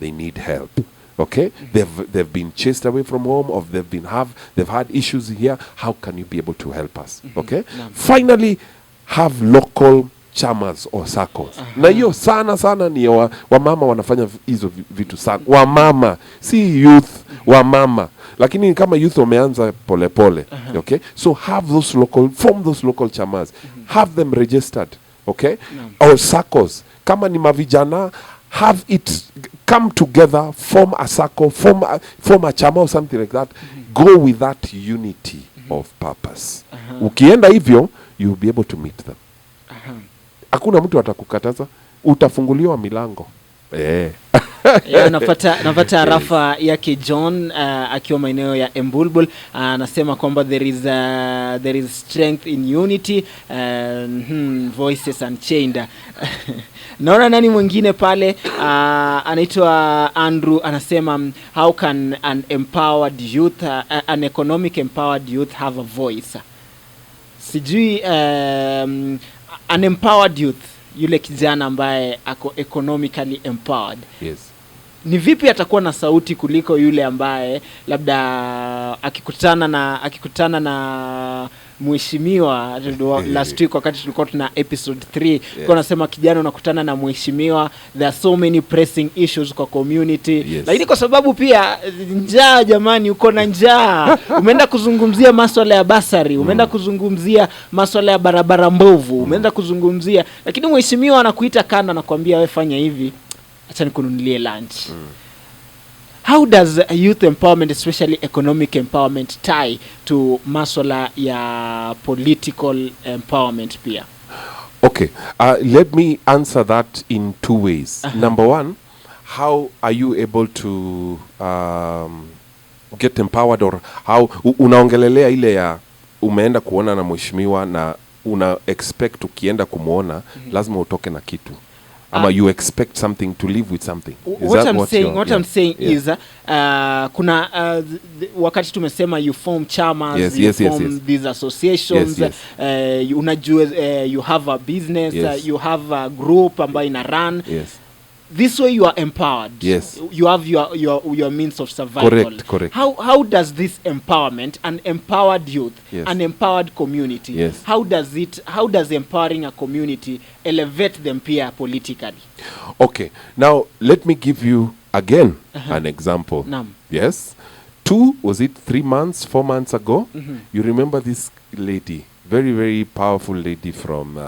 they need help. Okay, they've been chased away from home, or they've had issues here. How can you be able to help us? Okay, finally, have local chamas or SACCOs. Na hiyo sana ni wamama wanafanya hizo vitu sana. Wamama, si youth, wamama. Lakini kama youth wameanza pole. Okay, so have those form those local chamas. Have them registered. Okay, or SACCOs. Kama ni mavijana, have it come together, form a SACCO, form a chama or something like that. Go with that unity of purpose. Ukienda hivyo, you will be able to meet them. Hakuna mtu atakukataza, utafunguliwa milango. Yeah, napata rafa yake John akiwa maeneo ya Embulbul, anasema kwamba there is strength in unity, voices unchained. Naona nani mwingine pale anaitwa Andrew, anasema how can an empowered youth, an economic empowered youth have a voice? Sijui an empowered youth, yule kijana ambaye ako economically empowered. Yes. ni vipi atakuwa na sauti kuliko yule ambaye labda akikutana na mheshimiwa last week wakati tulikuwa tuna episode 3 kwa nasema kijana unakutana na mheshimiwa, there are so many pressing issues kwa community, lakini kwa sababu pia njaa, jamani, uko na njaa, umeenda kuzungumzia masuala ya basari, umeenda kuzungumzia masuala ya barabara mbovu, umeenda kuzungumzia, lakini mheshimiwa anakuita kanda na kuambia wewe fanya hivi, acha nikununulie lunch. How does youth empowerment, especially economic empowerment, tie to masuala ya political empowerment pia? Okay, let me answer that in 2 ways. Number one, how are you able to get empowered, or how unaongelelea ile ya umeenda kuona na mheshimiwa na una expect ukienda kumuona lazima utoke na kitu, ama you expect something to live with something. What I'm saying is kuna wakati tumesema you form chamas, you form these associations, unajua you have a business, you have a group ambayo ina run. This way you are empowered. You have your means of survival. Correct. How does this empowerment, an empowered youth, an empowered community, how does empowering a community elevate them peer politically? Okay, now let me give you again an example. Yes, 3 months, 4 months ago, you remember this lady, very, very powerful lady from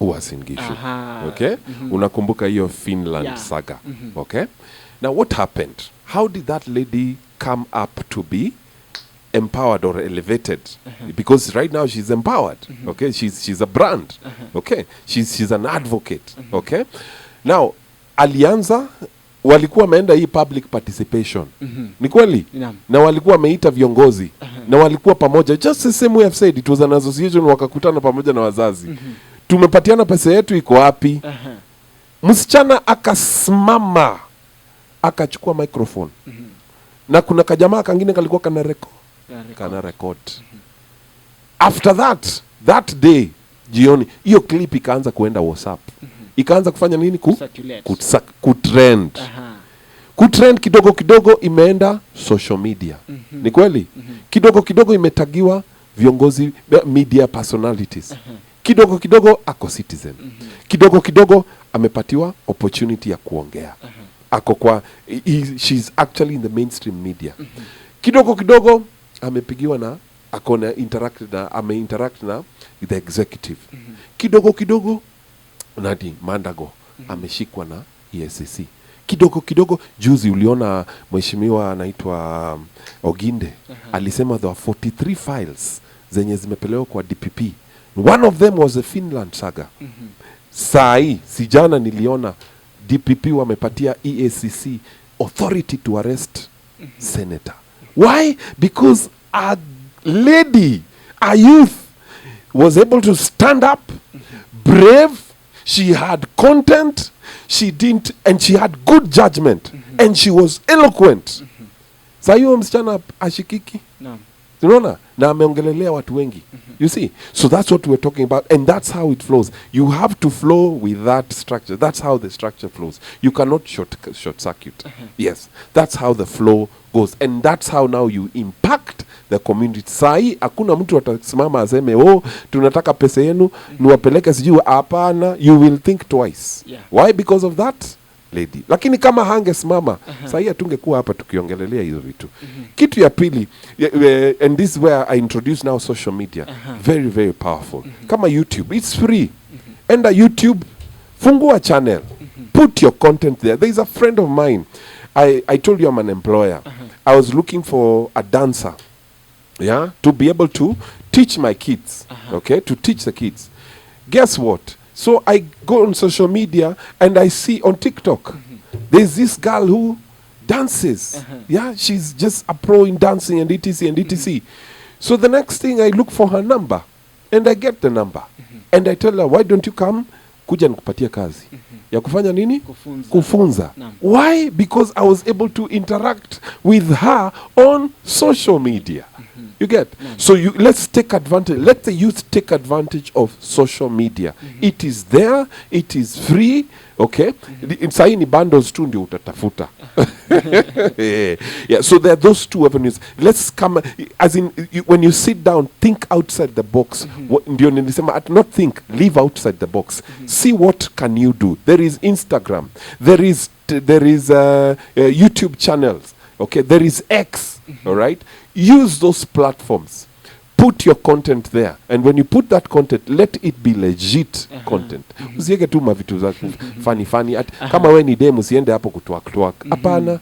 Uasin Gishu. Okay? Unakumbuka hiyo Finland saga. Okay? Now what happened? How did that lady come up to be empowered or elevated? Because right now she's empowered. Okay? She's a brand. Okay? She's an advocate. Okay? Now alianza, walikuwa wameenda hii public participation. Ni kweli? Na walikuwa wameita viongozi. Na walikuwa pamoja. Just the same way I've said, it was an association, wakakutana pamoja na wazazi. Tumepatiana pesa yetu iko wapi? Msichana akasimama, akachukua microphone. Na kuna kajamaa kangine kalikuwa kana record. After that day, jioni, hiyo clip ikaanza kuenda WhatsApp. Ikaanza kufanya nini? Kutrend. Kutrend kidogo kidogo imeenda social media. Ni kweli? Kidogo kidogo imetagiwa viongozi, media personalities. Kidogo kidogo ako citizen. Kidogo kidogo amepatiwa opportunity ya kuongea. Ako kwa she's actually in the mainstream media. Kidogo kidogo amepigiwa na akona interact na the executive. Kidogo kidogo Nadi Mandago ameshikwa na EACC. Kidogo kidogo juzi uliona mheshimiwa anaitwa Oginde alisema there are 43 files zenye zimepelekwa kwa DPP. One of them was the Finland saga. Sai sijana niliona DPP wamepatia EACC authority to arrest senator. Why? Because a lady, a youth was able to stand up, brave, she had content, and she had good judgment, and she was eloquent. Sayo msichana ashikiki. Unaona? Na ameongelelea watu wengi. You see? So that's what we're talking about, and that's how it flows. You have to flow with that structure. That's how the structure flows. You cannot short circuit. Yes. That's how the flow goes, and that's how now you impact the community. Sai hakuna mtu atasimama aseme tunataka pesa yenu niwapeleke sijui. Hapana, you will think twice. Why? Because of that lady. Lakini kama hangesimama sai hatungekuwa hapa tukiongelelea hizo vitu. Kitu ya pili, and this is where I introduce now social media. Very, very powerful. Kama YouTube, it's free. Enda YouTube, fungua channel, put your content there. There is a friend of mine, I told you I'm an employer. I was looking for a dancer, to be able to teach my kids, okay, to teach the kids. Guess what? So I go on social media and I see on TikTok, there's this girl who dances. She's just a pro in dancing and etc. and etc. So the next thing I look for her number and I get the number. And I tell her, why don't you come? Kuja nikupatia kazi. Ya kufanya nini? Kufunza. Why? Because I was able to interact with her on social media. You get? So let's take advantage. Let the youth take advantage of social media. It is there. It is free. Okay? Sahi ni bundles tu ndio utatafuta. Yeah. So there are those two avenues. Let's come, as in, when you sit down, think outside the box. Ndio nilisema, not think, live outside the box. See what can you do. There is Instagram. There is YouTube channels. Okay? There is X. All right? Use those platforms. Put your content there, and when you put that content, let it be legit content. Usiweke tu mavitu za funny. Kama we ni demu, usiende hapo kutwak. Hapana,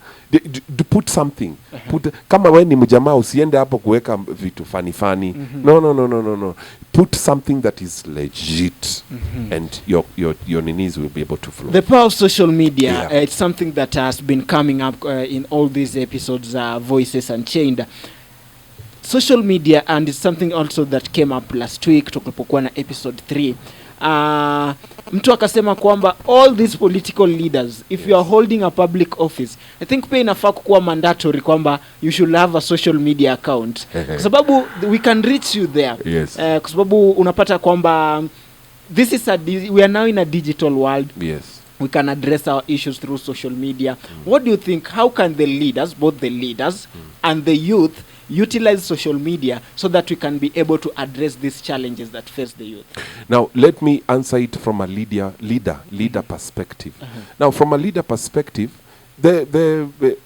put something. Kama we ni mjamaa, usiende hapo kuweka vitu funny. No. Put something that is legit, and your ninis will be able to flow. The power of social media, it's something that has been coming up in all these episodes, Voices Unchained. Social media, and it's something also that came up last week tulipokuwa na episode 3. Mtu akasema kwamba all these political leaders, if you are holding a public office, I think pia inafaa kuwa mandatory kwamba you should have a social media account. Kwa sababu we can reach you there. Yes. Kwa sababu unapata kwamba we are now in a digital world. Yes. We can address our issues through social media. What do you think? How can the leaders, both the leaders and the youth, utilize social media so that we can be able to address these challenges that face the youth? Now, let me answer it from a leader perspective. Now, from a leader perspective,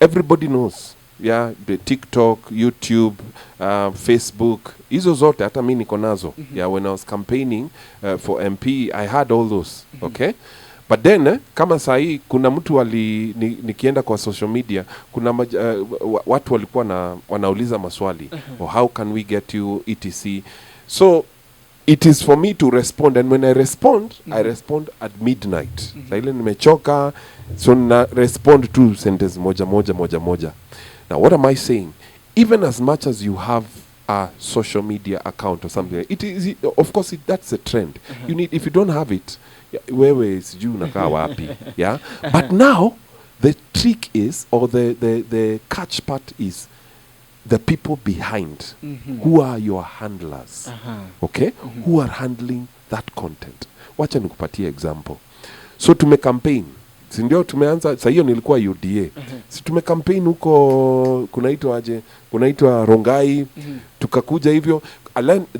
everybody knows. Yeah, the TikTok, YouTube, Facebook, hizo zote hata mimi niko nazo. Yeah, when I was campaigning for MP, I had all those. Okay? But then, kama sahi, kuna mtu nikienda kwa social media, kuna watu walikuwa wanauliza maswali. How can we get you, etc. So, it is for me to respond. And when I respond, I respond at midnight. Sa ile nimechoka, so na respond to sentence moja. Now, what am I saying? Even as much as you have a social media account or something, of course, that's a trend. You need, if you don't have it, wewe sijui unakaa wapi. Yeah, but now the trick is, or the catch part is, the people behind. Who are your handlers? Okay, who are handling that content? Wacha nikupatie example. So campaign, si ndio tumeanza, sasa hiyo nilikuwa UDA. Si campaign huko kunaitwa Rongai, tukakuja hivyo,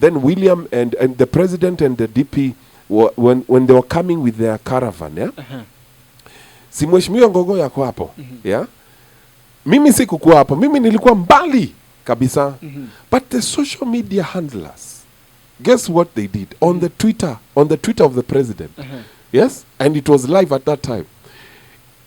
then William and the president and the DP, when they were coming with their caravan, yeah? Si mheshimiwa Ngogo yako hapo, yeah? Mimi sikukuwa hapo, mimi nilikuwa mbali kabisa. But the social media handlers, guess what they did? On the Twitter of the president. Yes? And it was live at that time.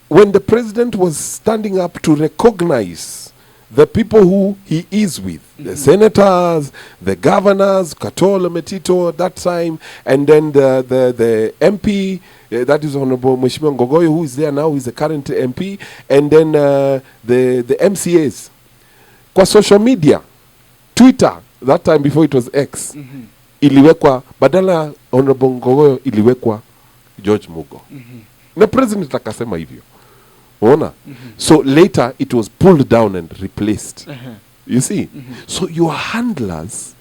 When the president was standing up to recognize the people who he is with, the senators, the governors, Katolo Metito at that time, and then the MP, that is Honorable Mheshimiwa Ngogoyo, who is there now, who is the current MP, and then the MCAs. Kwa social media, Twitter, that time before it was X, iliwekwa, badala Honorable Ngogoyo, iliwekwa George Mugo. Na president akasema hivyo. Ona? So later it was pulled down and replaced. You see? So your handlers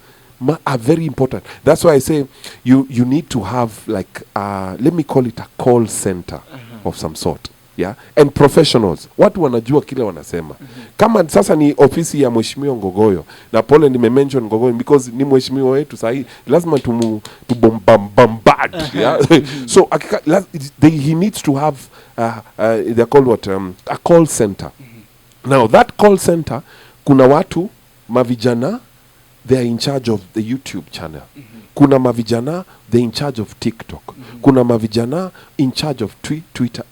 are very important. That's why I say you need to have, like, let me call it a call center of some sort. Yeah? And professionals. Watu wanajua kile wanasema. Kama sasa ni ofisi ya Mheshimiwa Ngogoyo, na pole nimemention Ngogoyo because ni mheshimiwa wetu sahi, lazima tubombard. Yeah? So he needs to have they call what a call center. Now that call center, kuna watu mavijana, they are in charge of the YouTube channel. Kuna mavijana, they are in charge of TikTok. Kuna mavijana in charge of Twitter,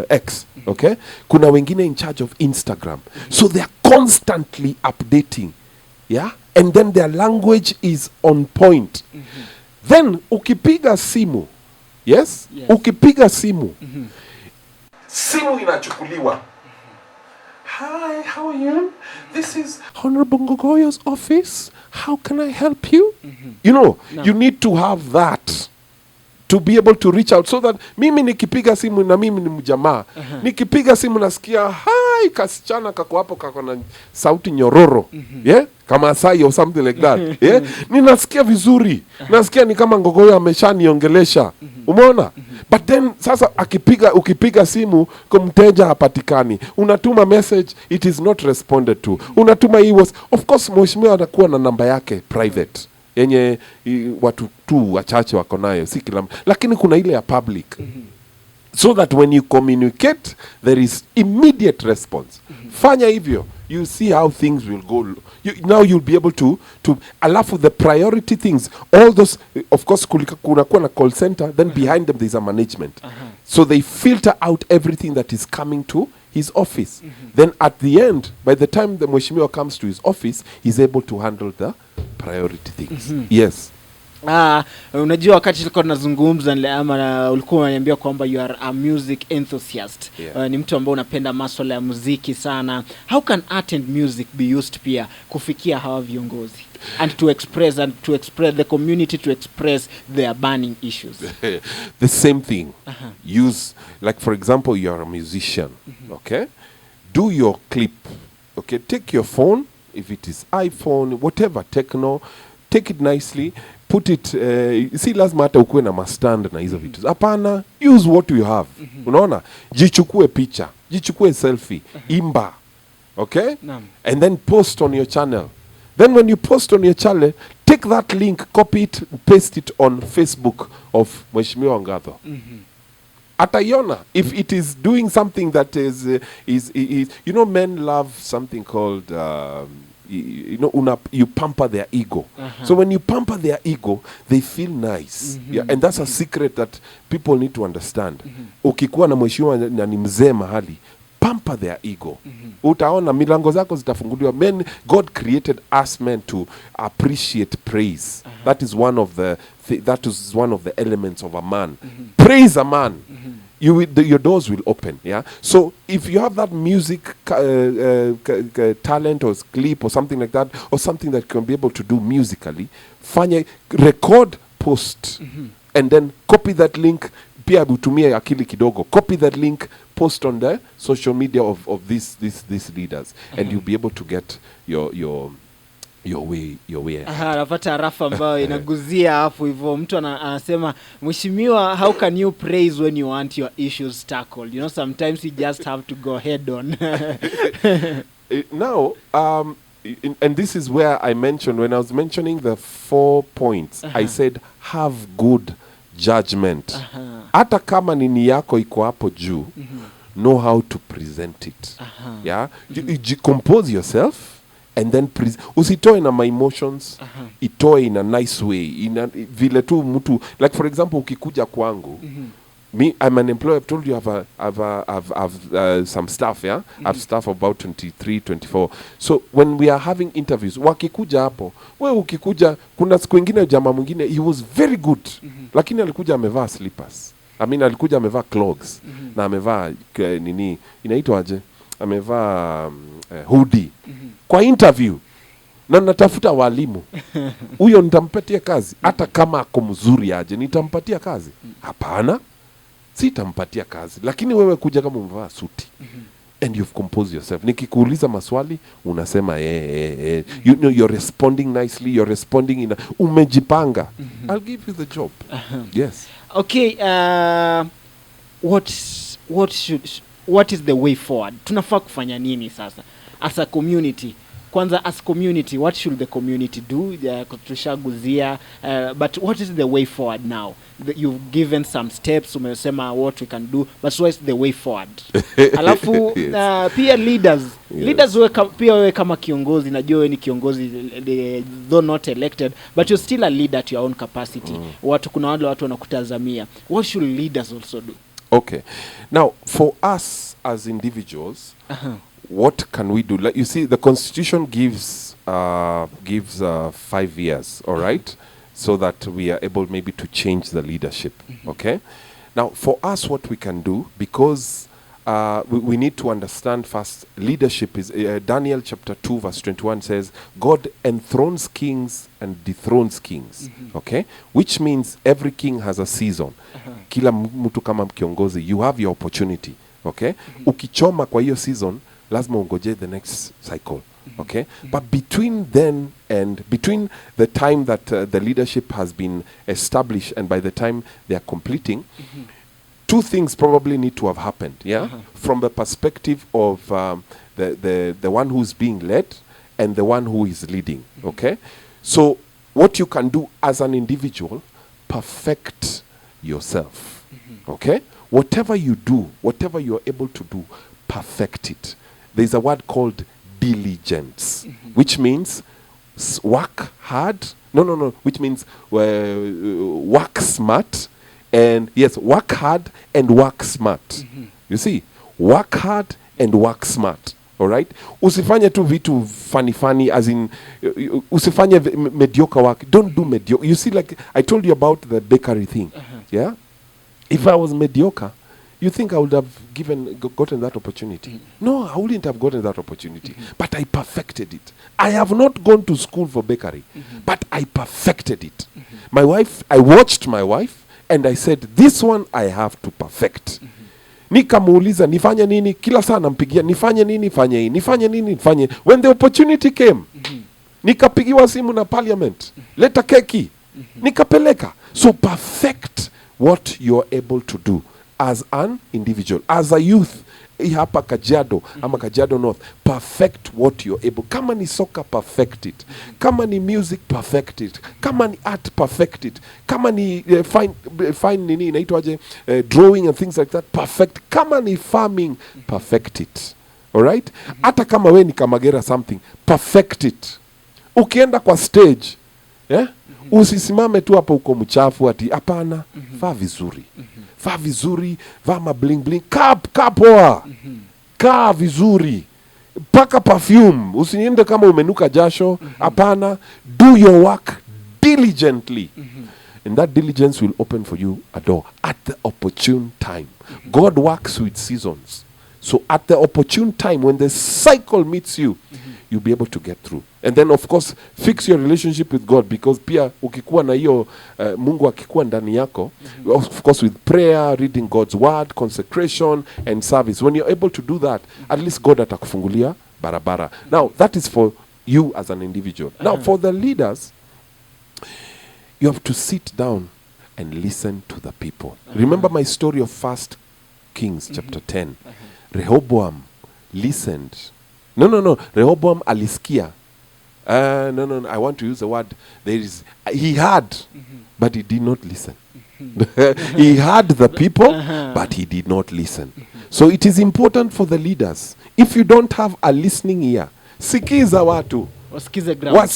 X. Okay? Kuna wengine in charge of Instagram. So they are constantly updating. Yeah? And then their language is on point. Then ukipiga simu, yes? Ukipiga simu, simu inachukuliwa. Hi, how are you? This is Honorable Ngogoyo's office. How can I help you? You know, you need to have that to be able to reach out, so that mimi nikipiga simu na mimi ni mjamaa, nikipiga simu nasikia, hi, ai kasichana kako hapo kako na sauti nyororo yeah, kama Sai or something like that yeah, ninasikia vizuri, nasikia ni kama ngogoyo ameshaniongelesha, umeona. But then sasa ukipiga simu kwa mteja hapatikani, unatuma message, it is not responded to, unatuma of course mheshimiwa atakuwa na namba yake private yenye watu tu wachache wako nayo, si kila, lakini kuna ile ya public so that when you communicate there is immediate response. Fanya hivyo, you see how things will go. Now you'll be able to alafu the priority things, all those, of course kunakuwa na call center, then behind them there's a management. So they filter out everything that is coming to his office. Then at the end, by the time the mheshimiwa comes to his office, he's able to handle the priority things. Yes. Unajua wakati tulikuwa tunazungumza ama ulikuwa unaniambia kwamba you are a music enthusiast. Ni mtu ambaye unapenda masuala ya muziki sana. How can art and music be used pia kufikia hawa viongozi and to express the community, to express their burning issues? The same thing. Use, like for example, you are a musician, okay? Do your clip, okay? Take your phone, if it is iPhone, whatever, techno, take it nicely, put it, si lazima hata ukuwe na mastand na hizo vitu. Hapana, use what you have. Unaona? Jichukue picha, jichukue selfie, imba, okay? And then post on your channel. Then when you post on your channel, take that link, copy it, paste it on Facebook of Mheshimiwa Ngatho. Ataiona, if it is doing something that is you know, men love something called you know, you pamper their ego. So when you pamper their ego, they feel nice. Yeah, and that's a secret that people need to understand. Ukikuwa na mheshimiwa na ni mzee mahali, pamper their ego. Utaona milango zako zitafunguliwa. God created us men to appreciate praise. That is one of the elements of a man. Praise a man. Your doors will open. Yeah. So if you have that music talent or clip or something like that, or something that you can be able to do musically, record, post, and then copy that link. Pia utumie akili kidogo. Copy that link, post on the social media of these leaders, and you'll be able to get your way. Napata rafa ambayo inaguzia hapo hivyo. Mtu anasema, mheshimiwa, how can you praise when you want your issues tackled? You know, sometimes you just have to go head on. Now, and this is where I mentioned, when I was mentioning the 4 points, I said, have good judgment. Hata kama nini yako iko hapo juu, know how to present it. Yeah? You compose yourself, and then usitoe na my emotions, itoe in a nice way, vile tu mtu, like for example, ukikuja kwangu, me, I'm an employee. I've told you I've some staff, yeah? I've staff about 23, 24. So when we are having interviews, wakikuja hapo, ukikuja, kuna siku ingine jamaa mwingine, he was very good, lakini alikuja amevaa slippers. I mean, alikuja amevaa clogs, na amevaa nini, inaitwa aje? Amevaa hoodie. Kwa interview, na natafuta walimu. Huyo nitampatia kazi. Hata kama ako mzuri aje, nitampatia kazi? Hapana. Sitampatia kazi. Lakini wewe kuja kama umevaa suti. And you've composed yourself. Nikikuuliza maswali, unasema you know, you're responding nicely, you're responding umejipanga. I'll give you the job. Yes. Okay, what is the way forward? Tunafaa kufanya nini sasa as a community? Kwanza, as community, what should the community do? Tushaguzia, but what is the way forward now? You've given some steps, umesema what we can do, but what is the way forward? Alafu pia leaders pia wewe kama kiongozi, najua wewe ni kiongozi, though not elected, but you're still a leader at your own capacity. Kuna wale watu wanakutazamia. What should leaders also do? Okay. Now, for us as individuals, what can we do? Like you see, the Constitution gives 5 years, all right, so that we are able maybe to change the leadership. Okay. Now, for us, what we can do, because we need to understand first, leadership is Daniel chapter 2 verse 21 says, God enthrones kings and dethrones kings. Okay, which means every king has a season. Kila mtu kama kiongozi, you have your opportunity. Okay, ukichoma kwa hiyo season, lazima ungoje the next cycle. Okay, but between then and between the time that the leadership has been established and by the time they are completing, two things probably need to have happened. Yeah, from the perspective of the one who's being led and the one who is leading. Okay, so what you can do as an individual, perfect yourself. Okay, whatever you do, whatever you are able to do, perfect it. There's a word called diligence, which means work hard. No, which means work smart. And yes, work hard and work smart. You see, work hard and work smart. All right? Usifanye tu vitu funny, as in, usifanye mediocre work. Don't do mediocre. You see, like I told you about the bakery thing. Yeah? If I was mediocre, you think I would have gotten that opportunity? No, I wouldn't have gotten that opportunity. But I perfected it. I have not gone to school for bakery, but I perfected it. My wife, I watched my wife, and I said, this one I have to perfect. Nikamuuliza, nifanye nini? Kila saa nampigia, nifanye nini? Fanye hii. Nifanye nini? Fanye. When the opportunity came, nikapigiwa simu na parliament. Leta keki. Nikapeleka. So perfect what you're able to do as an individual, as a youth. Hapa Kajiado, ama Kajiado North, perfect what you're able. Kama ni soccer, perfect it. Kama ni music, perfect it. Kama ni art, perfect it. Kama ni fine nini inaitwaje, drawing and things like that, perfect. Kama ni farming, perfect it. All right? Hata kama we ni Kamagera something, perfect it. Ukienda kwa stage, yeah? Usisimame tu hapo uko mchafu ati hapana, vaa vizuri. Vaa vizuri, vaa mabling bling, kaa poa. Kaa vizuri. Paka perfume, usiniende kama umenuka jasho, hapana. Do your work diligently. And that diligence will open for you a door at the opportune time. God works with seasons. So at the opportune time, when the cycle meets you, you'll be able to get through. And then of course, fix your relationship with God, because pia ukikuwa na hiyo Mungu akikuwa ndani yako, of course with prayer, reading God's word, consecration and service. When you're able to do that, at least God atakufungulia barabara. Now, that is for you as an individual. Now, for the leaders, you have to sit down and listen to the people. Remember my story of 1 Kings chapter 10. Rehoboam listened. No. Rehoboam alisikia. No. I want to use the word. He heard, but he did not listen. He heard the people, but he did not listen. So it is important for the leaders. If you don't have a listening ear, sikiza watu. Wasikize ground.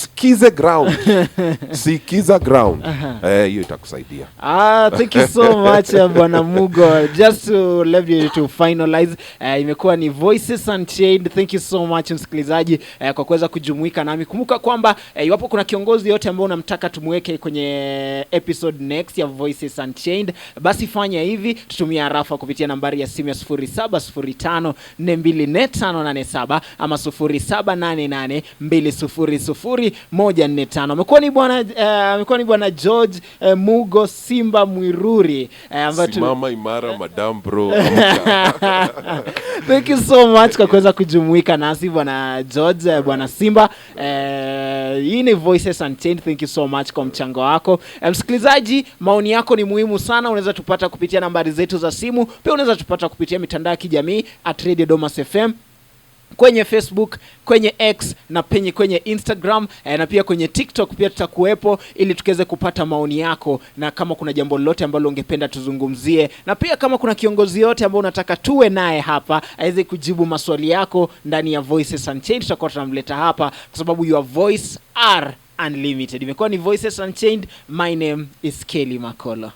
Sikiza ground. Hiyo itakusaidia. Thank you so much Bwana Mugo. Just to let you to finalize, imekuwa ni Voices Unchained. Thank you so much msikilizaji kwa kuweza kujumuika nami. Kumbuka kwamba iwapo kuna kiongozi yote ambao unamtaka tumweke kwenye episode next ya Voices Unchained, basi fanya hivi, tutumia arafa kupitia nambari ya simu ya 0705424587 ama 0788200145. Amekuwa ni bwana George Mugo Simba Mwiruri, Simama imara Madam Bro. Thank you so much kwa kuweza kujumuika nasi bwana George, bwana Simba. Hii ni Voices Unchained. Thank you so much kwa mchango wako. Msikilizaji, maoni yako ni muhimu sana. Unaweza tupata kupitia nambari zetu za simu. Pia unaweza tupata kupitia mitandao ya kijamii @RadioDomas.fm, kwenye Facebook, kwenye X na kwenye Instagram, na pia kwenye TikTok pia tutakuwepo ili tukeze kupata maoni yako, na kama kuna jambo lolote ambalo ungependa tuzungumzie, na pia kama kuna kiongozi yote ambao unataka tuwe naye hapa aweze kujibu maswali yako ndani ya Voices Unchained, tutakuwa tunamleta hapa kwa sababu your voice are unlimited. Imekuwa ni Voices Unchained. My name is Kelly Makolo.